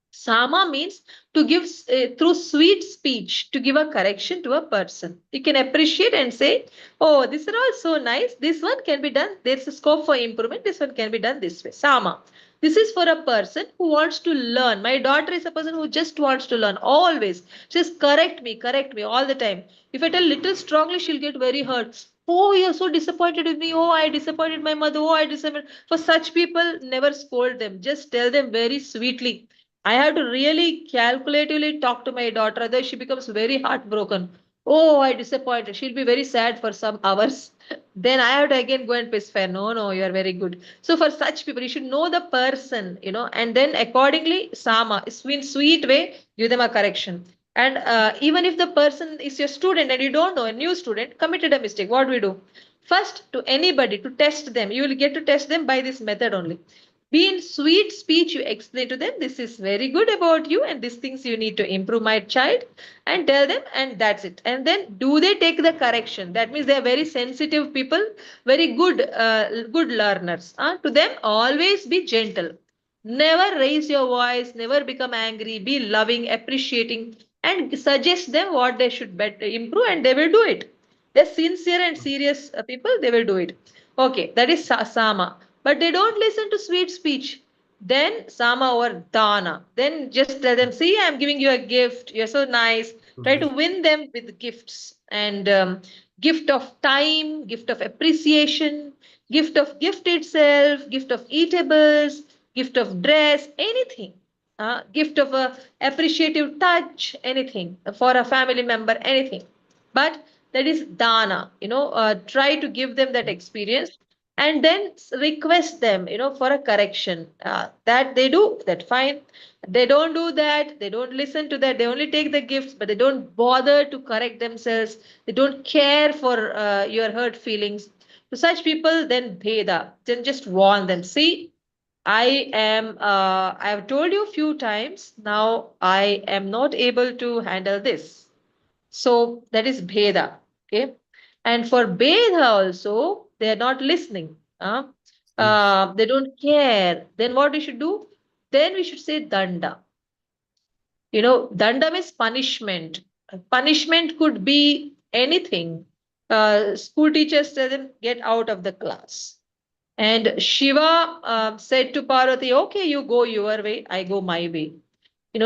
Sama means to give through sweet speech, to give a correction to a person. You can appreciate and say, oh, this is all so nice. This one can be done. There's a scope for improvement. This one can be done this way. Sama. This is for a person who wants to learn. My daughter is a person who just wants to learn always. She says, correct me all the time. If I tell little strongly, she'll get very hurt. Oh, you're so disappointed with me. Oh, I disappointed my mother. Oh, I disappointed. For such people, never scold them. Just tell them very sweetly. I have to really calculatively talk to my daughter, otherwise she becomes very heartbroken. Oh, I disappointed. She'll be very sad for some hours. Then I have to again go and piss fair. No, no, you are very good. So for such people, you should know the person, and then accordingly, Sama, in sweet way, give them a correction. And even if the person is your student and you don't know, a new student committed a mistake, what do we do? First, to anybody, to test them, you will get to test them by this method only. Be in sweet speech, you explain to them, this is very good about you and these things you need to improve, my child, and tell them, and that's it. And then do they take the correction? That means they are very sensitive people, very good learners. To them, always be gentle. Never raise your voice, never become angry, be loving, appreciating, and suggest them what they should better improve, and they will do it. They're sincere and serious people, they will do it. Okay, that is Sama. But they don't listen to sweet speech. Then Sama or Dana. Then just tell them, see, I'm giving you a gift. You're so nice. Try to win them with gifts. And gift of time, gift of appreciation, gift itself, gift of eatables, gift of dress, anything. Gift of a appreciative touch, anything for a family member, anything. But that is dana. Try to give them that experience and then request them, for a correction. That they do that, fine. They don't do that, they don't listen to that, they only take the gifts, but they don't bother to correct themselves, they don't care for your hurt feelings. To such people, then bheda, then just warn them, see, I have told you a few times now, I am not able to handle this. So that is bheda. Okay. And for bheda also, they are not listening. They don't care. Then what we should do? Then we should say danda. Danda means punishment. Punishment could be anything. School teachers tell them, get out of the class. And Shiva said to Parvati, okay, you go your way, I go my way.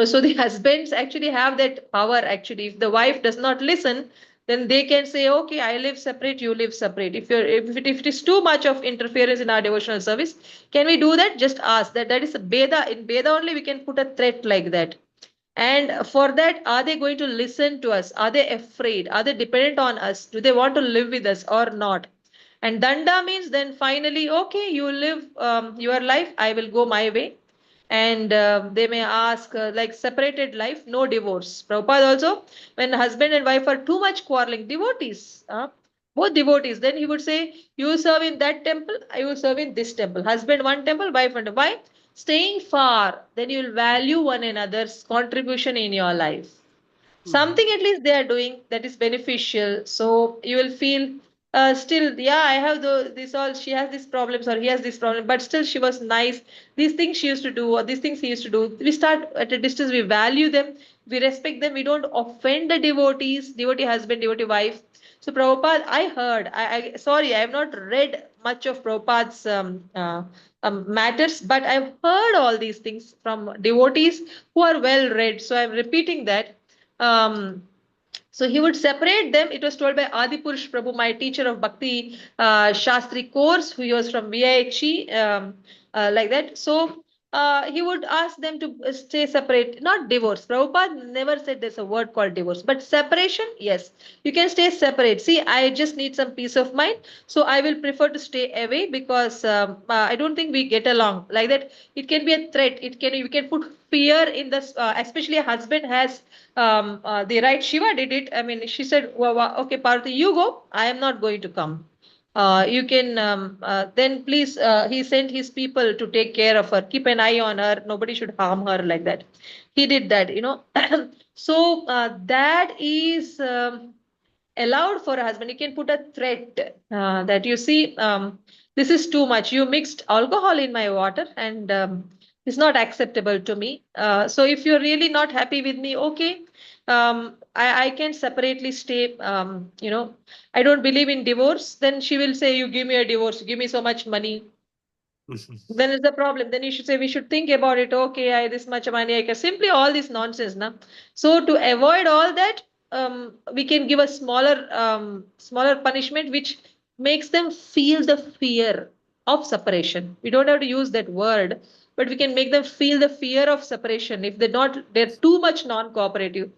So the husbands actually have that power. Actually, if the wife does not listen, then they can say, okay, I live separate, you live separate. If it is too much of interference in our devotional service, can we do that? Just ask. That is a Beda. In Beda only we can put a threat like that. And for that, are they going to listen to us? Are they afraid? Are they dependent on us? Do they want to live with us or not? And danda means then finally, okay, you live your life, I will go my way. And they may ask, like separated life, no divorce. Prabhupada also, when husband and wife are too much quarreling, devotees, both devotees, then he would say, you serve in that temple, I will serve in this temple. Husband one temple, wife one. Why? Staying far, then you will value one another's contribution in your life. something at least they are doing that is beneficial. So you will feel still, yeah, I have this all, she has these problems or he has this problem, but still she was nice. These things she used to do or these things he used to do. We start at a distance, we value them, we respect them, we don't offend the devotees, devotee husband, devotee wife. So Prabhupada, I heard, sorry, I have not read much of Prabhupada's matters, but I've heard all these things from devotees who are well read. So I'm repeating that. Um, so he would separate them. It was told by Adipurush Prabhu, my teacher of Bhakti Shastri course, who was from VIHE, like that. So he would ask them to stay separate, not divorce. Prabhupada never said there's a word called divorce, but separation, yes. You can stay separate. See, I just need some peace of mind, so I will prefer to stay away because I don't think we get along. Like that, it can be a threat. It can, you can put fear in this, especially a husband has the right. Shiva did it. I mean, she said, okay, Parvati, you go. I am not going to come. You can then please. He sent his people to take care of her, keep an eye on her. Nobody should harm her like that. He did that, you know. So that is allowed for a husband. You can put a threat that you see, this is too much. You mixed alcohol in my water, and it's not acceptable to me. So if you're really not happy with me, okay, I can separately stay. You know, I don't believe in divorce. Then she will say, you give me a divorce, give me so much money. Then is the problem. Then you should say we should think about it. Okay, I this much money I can, simply all this nonsense, na. So to avoid all that, we can give a smaller punishment which makes them feel the fear of separation. We don't have to use that word, but we can make them feel the fear of separation if they're too much non-cooperative.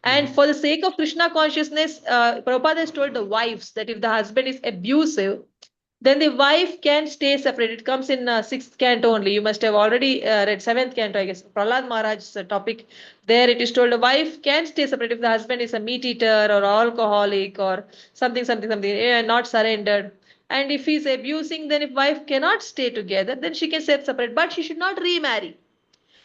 And for the sake of Krishna consciousness, Prabhupada has told the wives that if the husband is abusive, then the wife can stay separate. It comes in sixth canto only. You must have already read seventh canto, I guess. Prahlad Maharaj's topic. There it is told a wife can stay separate if the husband is a meat eater or alcoholic or something, not surrendered. And if he's abusing, then if wife cannot stay together, then she can stay separate. But she should not remarry.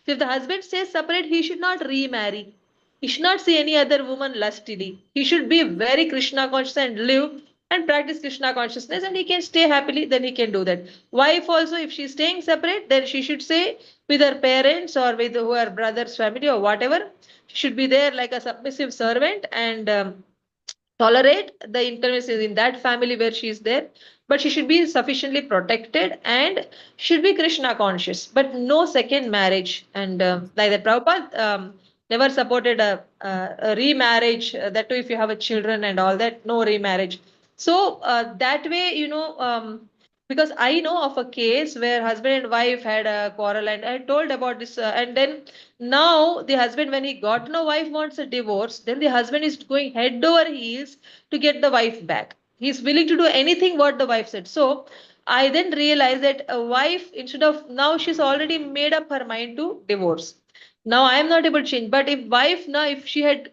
So if the husband stays separate, he should not remarry. He should not see any other woman lustily. He should be very Krishna conscious and live and practice Krishna consciousness, and he can stay happily, then he can do that. Wife also, if she's staying separate, then she should stay with her parents or with her brother's family or whatever. She should be there like a submissive servant and tolerate the inconveniences in that family where she is there, but she should be sufficiently protected and should be Krishna conscious, but no second marriage. And like that, Prabhupada never supported a remarriage, that too if you have a children and all that, no remarriage. So that way, you know, because I know of a case where husband and wife had a quarrel, and I told about this, and then now the husband, when he got to know wife wants a divorce, then the husband is going head over heels to get the wife back. He's willing to do anything what the wife said. So I then realized that a wife, instead of, now she's already made up her mind to divorce. Now I am not able to change. But if wife, now if she had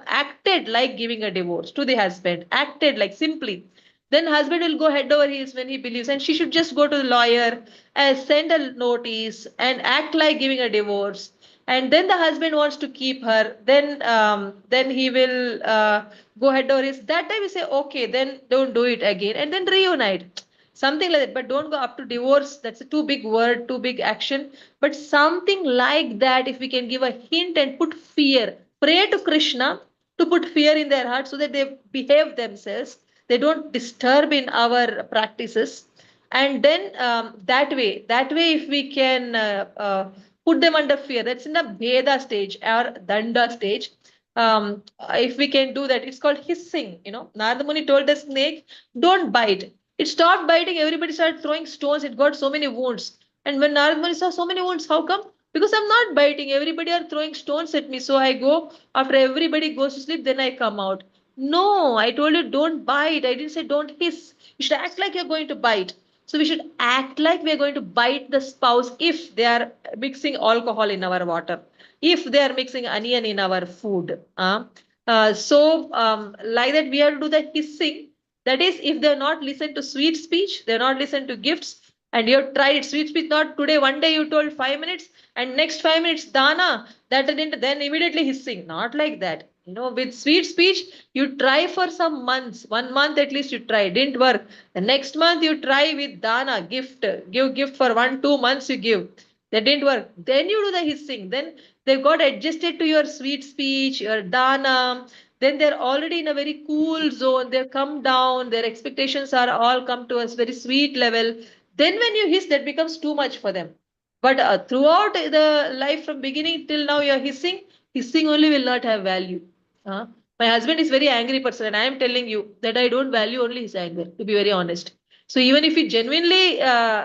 acted like giving a divorce to the husband, acted like simply, then husband will go head over heels when he believes, and she should just go to the lawyer and send a notice and act like giving a divorce. And then the husband wants to keep her, then he will go head over heels. That time we say okay, then don't do it again, and then reunite, something like that. But don't go up to divorce. That's a too big word, too big action. But something like that, if we can give a hint and put fear, pray to Krishna to put fear in their heart so that they behave themselves, they don't disturb in our practices. And then that way if we can put them under fear, that's in the Bheda stage or Danda stage. If we can do that, it's called hissing. You know, Narada Muni told the snake, don't bite. It stopped biting. Everybody started throwing stones. It got so many wounds. And when Narada Muni saw so many wounds, how come? Because I'm not biting. Everybody are throwing stones at me. So I go, after everybody goes to sleep, then I come out. No, I told you don't bite. I didn't say don't hiss. You should act like you're going to bite. So we should act like we're going to bite the spouse if they are mixing alcohol in our water, if they are mixing onion in our food. Like that, we have to do the hissing. That is, if they're not listen to sweet speech, they're not listen to gifts, and you have tried sweet speech. Not today, one day you told 5 minutes, and next 5 minutes dana. That didn't, then immediately hissing. Not like that. With sweet speech, you try for some months. 1 month at least you try. Didn't work. The next month you try with dana, gift. Give gift for 1-2 months you give. That didn't work. Then you do the hissing. Then they got adjusted to your sweet speech, your dana. Then they're already in a very cool zone. They've come down. Their expectations are all come to a very sweet level. Then when you hiss, that becomes too much for them. But throughout the life from beginning till now, you're hissing only will not have value. My husband is very angry person, and I am telling you that I don't value only his anger, to be very honest. So even if he genuinely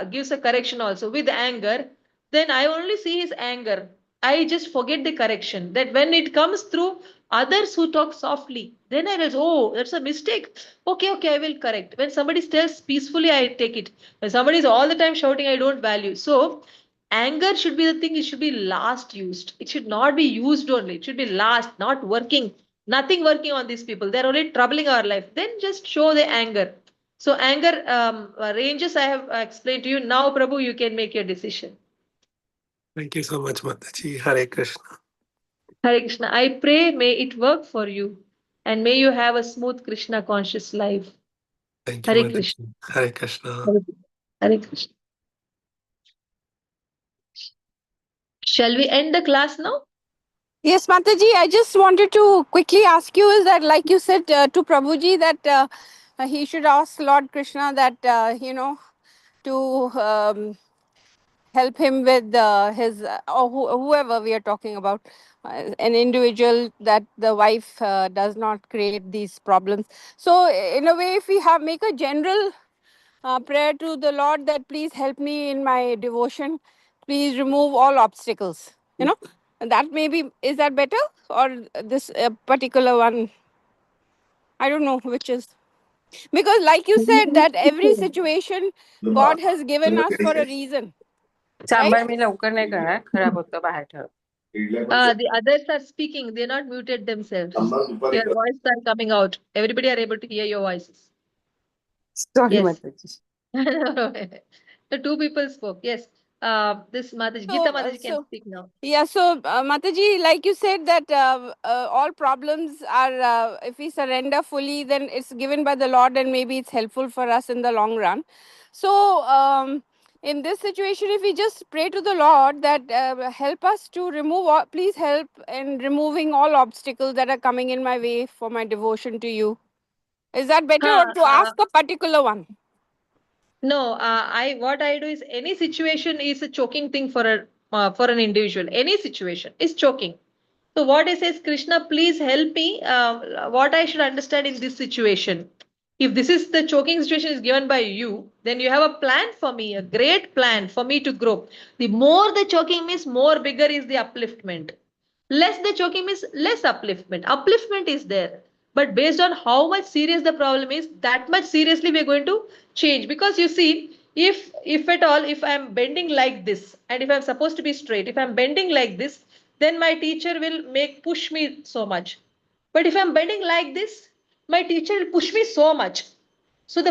gives a correction also with anger, then I only see his anger. I just forget the correction. That when it comes through others who talk softly, then I realize, oh, that's a mistake. Okay, I will correct. When somebody tells peacefully, I take it. When somebody is all the time shouting, I don't value. So anger should be the thing, it should be last used. It should not be used only. It should be last, not working. Nothing working on these people. They're only troubling our life. Then just show the anger. So anger ranges I have explained to you. Now, Prabhu, you can make your decision. Thank you so much, Mataji. Hare Krishna. Hare Krishna. I pray may it work for you and may you have a smooth Krishna conscious life. Thank you, Hare Mataji. Krishna. Hare Krishna. Hare Krishna. Shall we end the class now? Yes, Mataji, I just wanted to quickly ask you is that, like you said to Prabhuji, that he should ask Lord Krishna that, to help him with his, or whoever we are talking about, an individual, that the wife does not create these problems. So, in a way, if we make a general prayer to the Lord that please help me in my devotion, please remove all obstacles, that maybe, is that better, or this particular one? I don't know which is, because like you said that every situation God has given us for a reason, right? सांबाळ मी लवकर नाही करणार, खराब होतं, बाहेर ठेव. The others are speaking. They're not muted themselves. Their voices are coming out. Everybody are able to hear your voices. Sorry, Yes. Mataji. The two people spoke. Yes. This Mataji, So, Geeta Mataji can speak now. Yeah, so Mataji, like you said that all problems are, if we surrender fully, then it's given by the Lord and maybe it's helpful for us in the long run. So in this situation, if we just pray to the Lord that help us to remove, please help in removing all obstacles that are coming in my way for my devotion to you. Is that better, or to ask a particular one? No, what I do is any situation is a choking thing for an individual. Any situation is choking. So what I say is, Krishna, please help me. What I should understand in this situation. If this is the choking situation is given by you, then you have a plan for me, a great plan for me to grow. The more the choking means, more bigger is the upliftment. Less the choking means less upliftment. Upliftment is there. But based on how much serious the problem is, that much seriously we are going to change. Because you see, if at all, if I'm bending like this, and if I'm supposed to be straight, if I'm bending like this, then my teacher will push me so much. But if I'm bending like this, my teacher will push me so much. So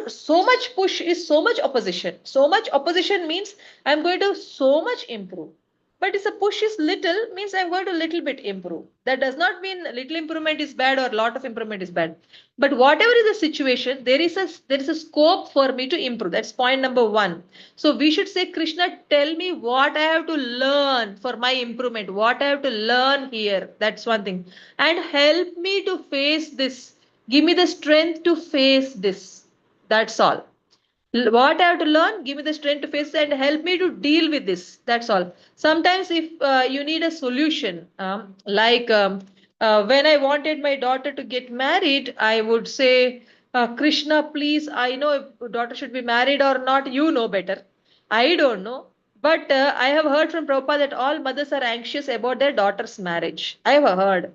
so much push is so much opposition. So much opposition means I'm going to so much improve. But if the push is little, means I'm going to little bit improve. That does not mean little improvement is bad or lot of improvement is bad. But whatever is the situation, there is a scope for me to improve. That's point number one. So we should say, Krishna, tell me what I have to learn for my improvement. What I have to learn here. That's one thing. And help me to face this. Give me the strength to face this. That's all. What I have to learn, give me the strength to face it and help me to deal with this. That's all. Sometimes if you need a solution, when I wanted my daughter to get married, I would say, Krishna, please, I know if daughter should be married or not, you know better. I don't know. But I have heard from Prabhupada that all mothers are anxious about their daughter's marriage. I have heard.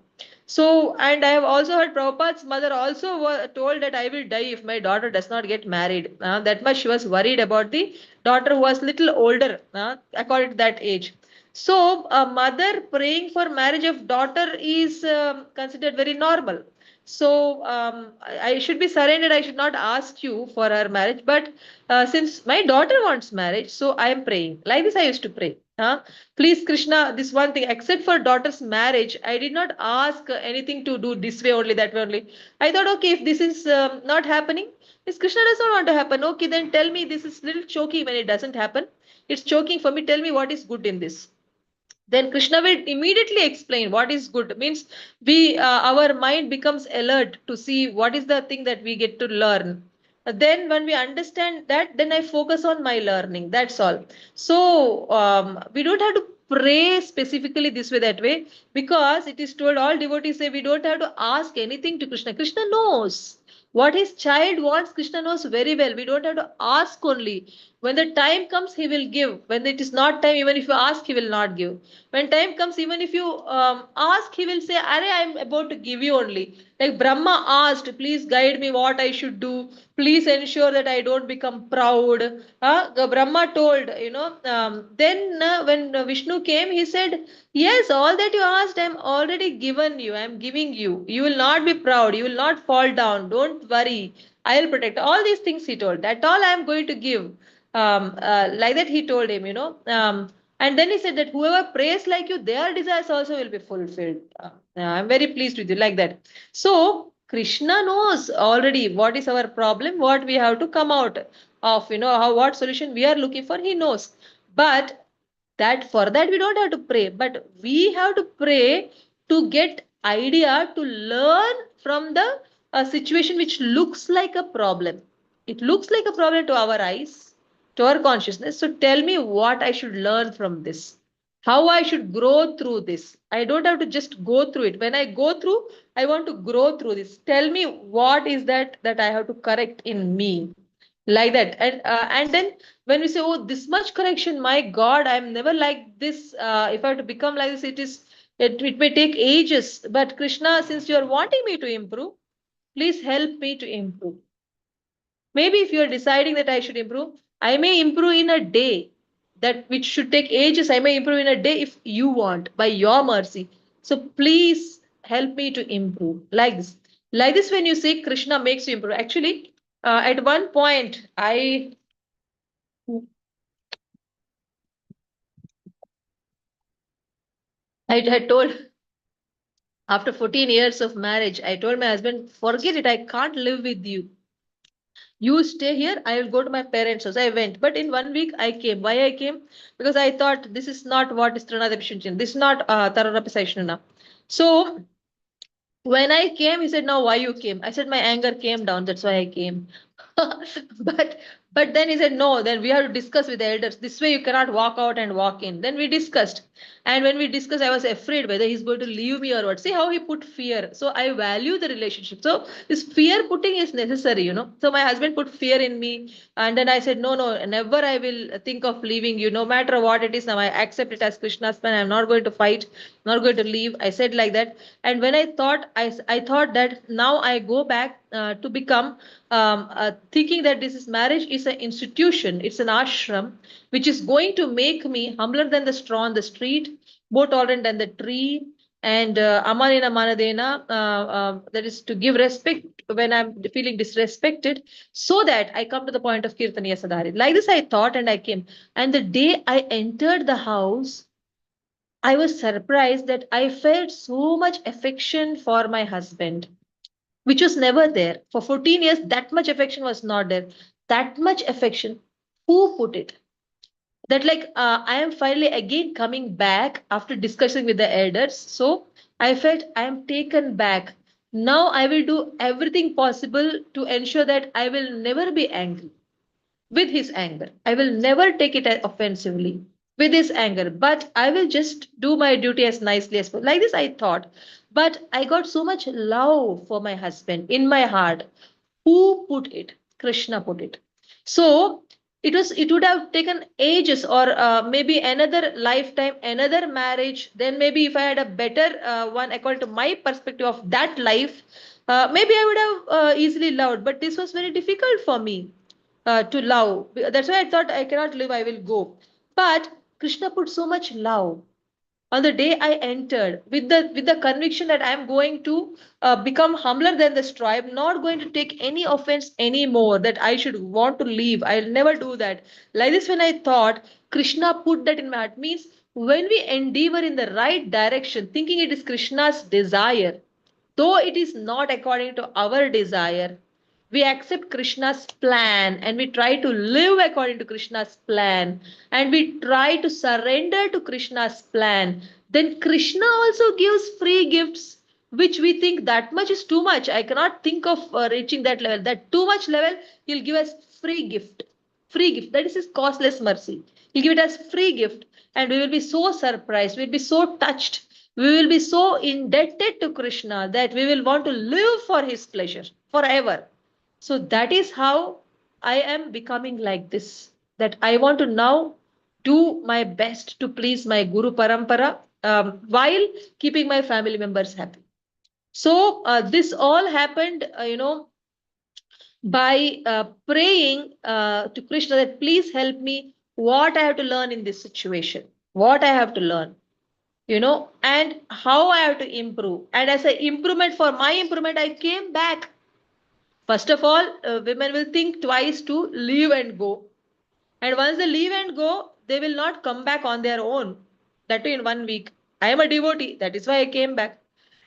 So, and I have also heard Prabhupada's mother also told that I will die if my daughter does not get married. That much she was worried about the daughter who was little older, according to that age. So a mother praying for marriage of daughter is considered very normal. So I should be surrendered. I should not ask you for her marriage. But since my daughter wants marriage, so I am praying. Like this, I used to pray. Please, Krishna, this one thing, except for daughter's marriage, I did not ask anything to do this way only, that way only. I thought, okay, if this is not happening, if Krishna does not want to happen, okay, then tell me this is little choking when it doesn't happen. It's choking for me. Tell me what is good in this. Then Krishna will immediately explain what is good. Means we our mind becomes alert to see what is the thing that we get to learn. Then when we understand that, then I focus on my learning. That's all. So we don't have to pray specifically this way, that way, because it is told, all devotees say we don't have to ask anything to Krishna. Krishna knows what his child wants. Krishna knows very well. We don't have to ask only. When the time comes, he will give. When it is not time, even if you ask, he will not give. When time comes, even if you ask, he will say, Are, I am about to give you only. Like Brahma asked, please guide me what I should do. Please ensure that I don't become proud. Brahma told, then when Vishnu came, he said, Yes, all that you asked, I am already given you. I am giving you. You will not be proud. You will not fall down. Don't worry. I will protect. All these things he told. That all I am going to give. Like that he told him, and then he said that whoever prays like you, their desires also will be fulfilled. I'm very pleased with you, like that. So Krishna knows already what is our problem, what we have to come out of, how what solution we are looking for. He knows, but that for that we don't have to pray, but we have to pray to get idea to learn from the situation which looks like a problem. It looks like a problem to our eyes, to our consciousness. So tell me what I should learn from this, how I should grow through this. I don't have to just go through it. When I go through, I want to grow through this. Tell me what is that I have to correct in me, like that. And then when we say, oh, this much correction, my God, I'm never like this. If I have to become like this, it may take ages. But Krishna, since you are wanting me to improve, please help me to improve. Maybe if you are deciding that I should improve, I may improve in a day. That which should take ages, I may improve in a day if you want, by your mercy. So please help me to improve. Like this. Like this, when you say Krishna makes you improve. Actually, at one point, I had told, after 14 years of marriage, I told my husband, forget it, I can't live with you. You stay here, I will go to my parents' house. I went. But in 1 week, I came. Why I came? Because I thought this is not what is Tranadapishunchan. This is not Tararapasaishnana. So when I came, he said, "Now why you came?" I said, "My anger came down. That's why I came." but but then he said, "No. Then we have to discuss with the elders. This way you cannot walk out and walk in." Then we discussed, and when we discussed, I was afraid whether he's going to leave me or what. See how he put fear. So I value the relationship. So this fear putting is necessary. So my husband put fear in me, and then I said, "No, no, never. I will think of leaving you, no matter what it is. Now I accept it as Krishna's plan. I'm not going to fight, not going to leave." I said like that. And when I thought, I thought that now I go back to become thinking that this is marriage is an institution, it's an ashram, which is going to make me humbler than the straw on the street, more tolerant than the tree, and amanena manadena, that is to give respect when I'm feeling disrespected, so that I come to the point of kirtaniya sadhari. Like this, I thought, and I came. And the day I entered the house, I was surprised that I felt so much affection for my husband, which was never there. For 14 years, that much affection was not there. That much affection. Who put it? That, like, I am finally again coming back after discussing with the elders. So I felt I am taken back. Now I will do everything possible to ensure that I will never be angry with his anger. I will never take it offensively with his anger, but I will just do my duty as nicely as possible. Like this, I thought. But I got so much love for my husband in my heart. Who put it? Krishna put it. So it would have taken ages, or maybe another lifetime, another marriage. Then maybe if I had a better one according to my perspective of that life, maybe I would have easily loved. But this was very difficult for me to love. That's why I thought I cannot live, I will go. But Krishna put so much love. On the day I entered, with the conviction that I am going to become humbler than the straw. I'm not going to take any offense anymore. That I should want to leave. I'll never do that. Like this, when I thought, Krishna put that in my heart. Means when we endeavor in the right direction, thinking it is Krishna's desire, though it is not according to our desire, we accept Krishna's plan and we try to live according to Krishna's plan and we try to surrender to Krishna's plan, then Krishna also gives free gifts which we think that much is too much. I cannot think of reaching that level. That too much level, he'll give us free gift. Free gift. That is his costless mercy. He'll give it as free gift and we will be so surprised. We'll be so touched. We will be so indebted to Krishna that we will want to live for his pleasure forever. So that is how I am becoming like this. That I want to now do my best to please my Guru Parampara while keeping my family members happy. So this all happened, by praying to Krishna that please help me what I have to learn in this situation, what I have to learn, and how I have to improve. And as an improvement for my improvement, I came back. First of all, women will think twice to leave and go. And once they leave and go, they will not come back on their own. That too in 1 week. I am a devotee. That is why I came back.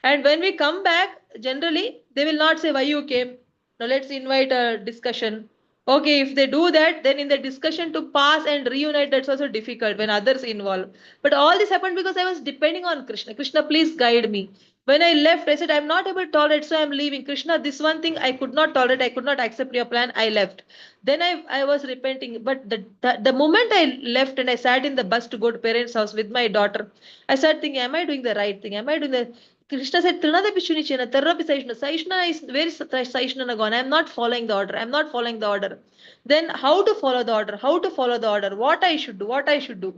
And when we come back, generally, they will not say why you came. Now let's invite a discussion. Okay, if they do that, then in the discussion to pass and reunite, that's also difficult when others involve. But all this happened because I was depending on Krishna. Krishna, please guide me. When I left, I said, I'm not able to tolerate, so I'm leaving. Krishna, this one thing I could not tolerate, I could not accept your plan, I left. Then I was repenting. But the moment I left and I sat in the bus to go to parents' house with my daughter, I started thinking, am I doing the right thing? Am I doing the Krishna said, Trinada Pichunichena, Tarrapi Saishna. Saishna is very Saishna gone. I'm not following the order. I'm not following the order. Then how to follow the order? How to follow the order? What I should do? What I should do?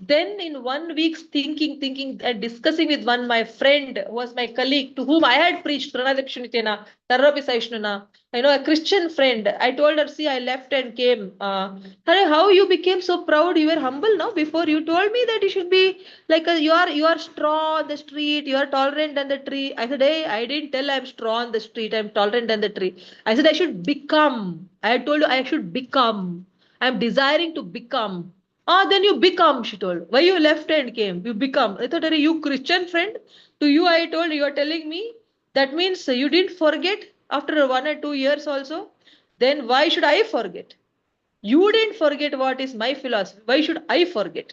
Then in 1 week's thinking and discussing with one my friend who was my colleague to whom I had preached Pranadipshunitena, Tarrapi Saishnuna, a Christian friend. I told her, see, I left and came. How you became so proud? You were humble now. Before you told me that you should be like you are straw on the street. You are tolerant than the tree. I said, hey, I didn't tell I'm straw on the street. I'm tolerant than the tree. I said I should become. I had told you I should become. I'm desiring to become. Ah, then you become, she told. Why you left and came? You become. I thought, are you Christian friend? To you, I told you are telling me. That means you didn't forget after 1 or 2 years also. Then why should I forget? You didn't forget what is my philosophy. Why should I forget?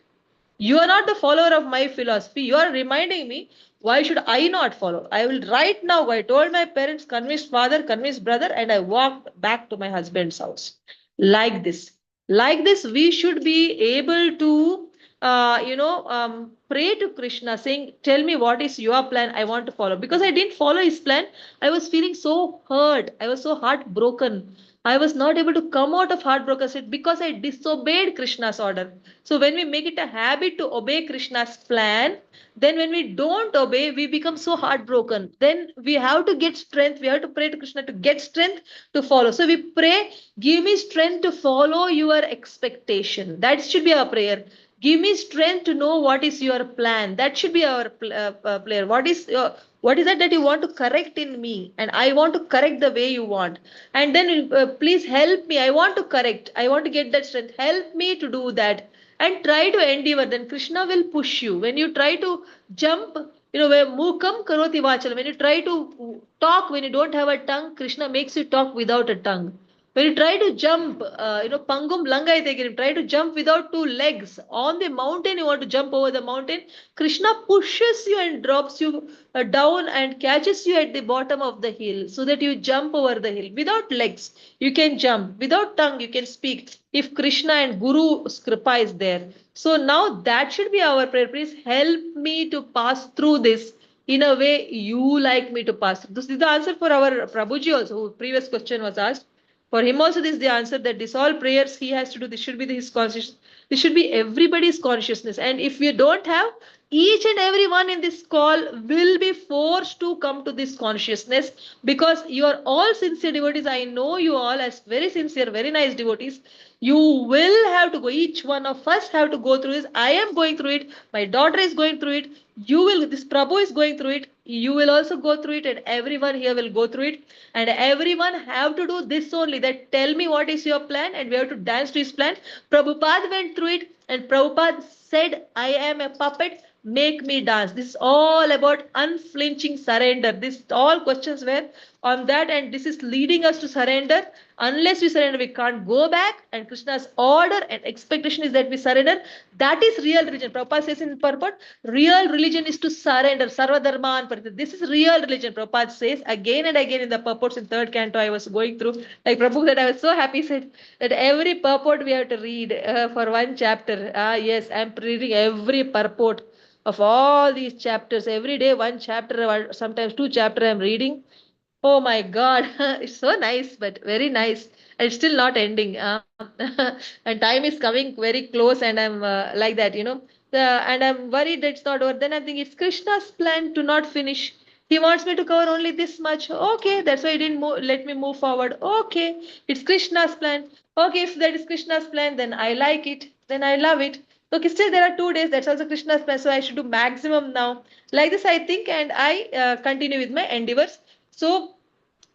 You are not the follower of my philosophy. You are reminding me, why should I not follow? I will right now. I told my parents, convinced father, convinced brother, and I walked back to my husband's house. Like this. Like this, we should be able to, pray to Krishna saying, tell me what is your plan, I want to follow. Because I didn't follow his plan, I was feeling so hurt. I was so heartbroken. I was not able to come out of heartbroken state because I disobeyed Krishna's order. So when we make it a habit to obey Krishna's plan, then when we don't obey, we become so heartbroken. Then we have to get strength. We have to pray to Krishna to get strength to follow. So we pray, give me strength to follow your expectation. That should be our prayer. Give me strength to know what is your plan. That should be our prayer. What is that you want to correct in me, and I want to correct the way you want. And then please help me. I want to correct. I want to get that strength. Help me to do that and try to endeavor. Then Krishna will push you. When you try to jump, where mukam karoti vachal, when you try to talk, when you don't have a tongue, Krishna makes you talk without a tongue. When you try to jump, pangum langai tegirim, try to jump without 2 legs on the mountain, you want to jump over the mountain, Krishna pushes you and drops you down and catches you at the bottom of the hill so that you jump over the hill. Without legs, you can jump. Without tongue, you can speak. If Krishna and Guru Kripa is there. So now that should be our prayer. Please help me to pass through this in a way you like me to pass. This is the answer for our Prabhuji also, who previous question was asked. For him also this is the answer, that this all prayers he has to do, this should be his conscious This should be everybody's consciousness. And if we don't have, each and every one in this call will be forced to come to this consciousness, because you are all sincere devotees. I know you all as very sincere, very nice devotees. You will have to go, each one of us have to go through this. I am going through it, my daughter is going through it, you will, this Prabhu is going through it, you will also go through it, and everyone here will go through it. And everyone have to do this only, that tell me what is your plan, and we have to dance to his plan. Prabhupada went through it, and Prabhupada said, I am a puppet, make me dance. This is all about unflinching surrender. This all questions were on that, and this is leading us to surrender. Unless we surrender, we can't go back. And Krishna's order and expectation is that we surrender. That is real religion. Prabhupada says in purport, real religion is to surrender. Sarva dharman parityaja. This is real religion. Prabhupada says again and again in the purports in third canto. I was going through, like Prabhu said, I was so happy, said that every purport we have to read for one chapter. Yes, I'm reading every purport of all these chapters every day, one chapter, sometimes two chapter I'm reading. Oh my God, it's so nice, but very nice. And it's still not ending. And time is coming very close, and I'm like that, and I'm worried that it's not over. Then I think it's Krishna's plan to not finish. He wants me to cover only this much. Okay, that's why he didn't let me move forward. Okay, it's Krishna's plan. Okay, if that is Krishna's plan, then I like it. Then I love it. Okay, still there are 2 days. That's also Krishna's plan. So I should do maximum now. Like this, I think, and I continue with my endeavors. So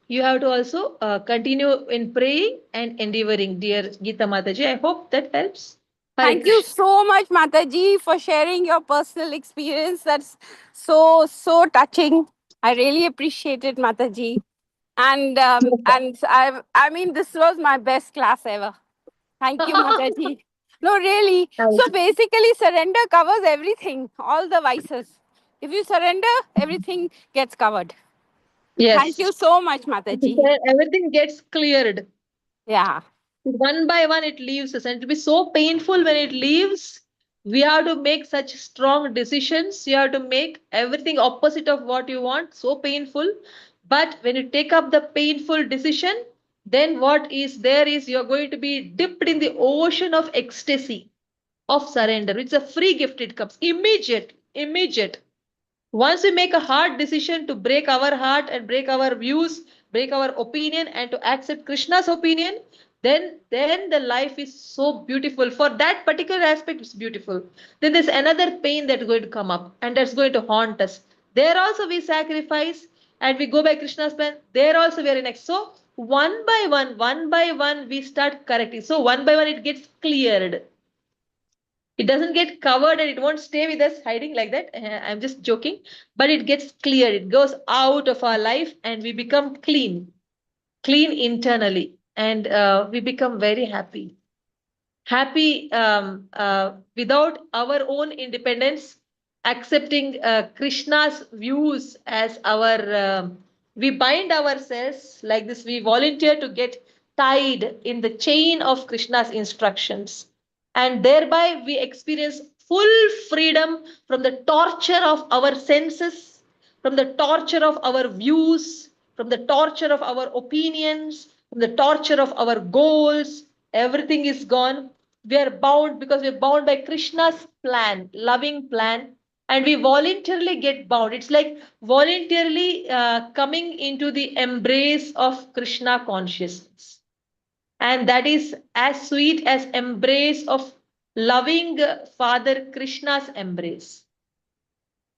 you have to also continue in praying and endeavoring, dear Geeta Mataji. I hope that helps. Hare Thank you Krishna. so much, Mataji, for sharing your personal experience. That's so touching. I really appreciate it, Mataji. And I mean, this was my best class ever. Thank you, Mataji. No, really. So basically, surrender covers everything, all the vices. If you surrender, everything gets covered. Thank Yes. you so much, Mataji. Everything gets cleared. Yeah. One by one, it leaves us, and it will be so painful when it leaves. We have to make such strong decisions. You have to make everything opposite of what you want. So painful. But when you take up the painful decision, then what is there is you're going to be dipped in the ocean of ecstasy, of surrender. It's a free gift. It comes immediate. Once we make a hard decision to break our heart and break our views, break our opinion, and to accept Krishna's opinion, then the life is so beautiful. For that particular aspect, it's beautiful. Then there's another pain that's going to come up, and that's going to haunt us. There also we sacrifice, and we go by Krishna's plan. There also we are in next. So one by one, we start correcting. So one by one, it gets cleared. It doesn't get covered, and it won't stay with us hiding like that. I'm just joking, but it gets cleared. It goes out of our life, and we become clean internally, and we become very happy without our own independence, accepting Krishna's views as our, we bind ourselves like this, we volunteer to get tied in the chain of Krishna's instructions. And thereby we experience full freedom from the torture of our senses, from the torture of our views, from the torture of our opinions, from the torture of our goals. Everything is gone. We are bound because we're bound by Krishna's plan, loving plan, and we voluntarily get bound. It's like voluntarily coming into the embrace of Krishna consciousness. And that is as sweet as embrace of loving Father Krishna's embrace.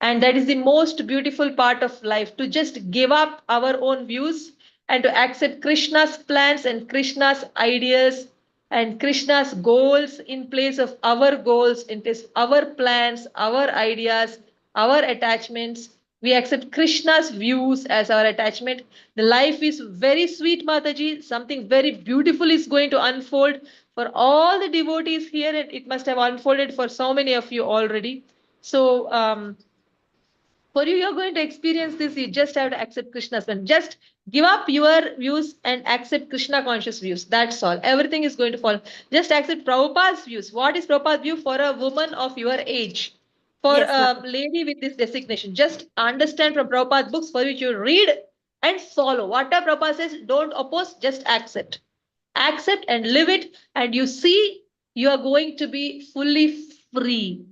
And that is the most beautiful part of life, to just give up our own views and to accept Krishna's plans and Krishna's ideas and Krishna's goals in place of our goals, in place of our plans, our ideas, our attachments. We accept Krishna's views as our attachment. The life is very sweet, Mataji. Something very beautiful is going to unfold for all the devotees here, and it must have unfolded for so many of you already. So, for you, you're going to experience this. You just have to accept Krishna's plan. Just give up your views and accept Krishna conscious views. That's all. Everything is going to fall. Just accept Prabhupada's views. What is Prabhupada's view for a woman of your age? For Yes, a ma'am. lady with this designation? Just understand from Prabhupada's books, for which you read and follow. Whatever Prabhupada says, don't oppose, just accept. Accept and live it, and you see you are going to be fully free.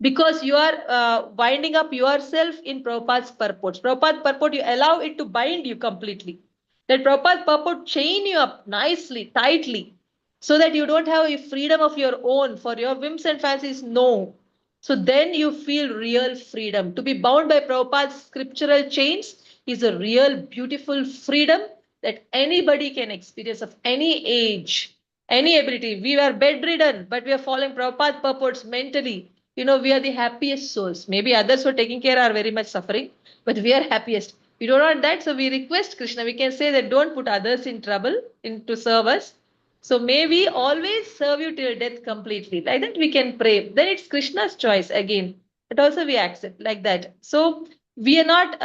Because you are winding up yourself in Prabhupada's purports. Prabhupada's purport, you allow it to bind you completely. That Prabhupada's purport chain you up nicely, tightly, so that you don't have a freedom of your own for your whims and fancies. No. So then you feel real freedom. To be bound by Prabhupada's scriptural chains is a real beautiful freedom that anybody can experience of any age, any ability. We are bedridden, but we are following Prabhupada's purports mentally. We are the happiest souls. Maybe others who are taking care are very much suffering, but we are happiest. We don't want that, so we request Krishna. We can say that don't put others in trouble to serve us. So may we always serve you till death completely. Like that we can pray. Then it's Krishna's choice again. But also we accept like that. So we are not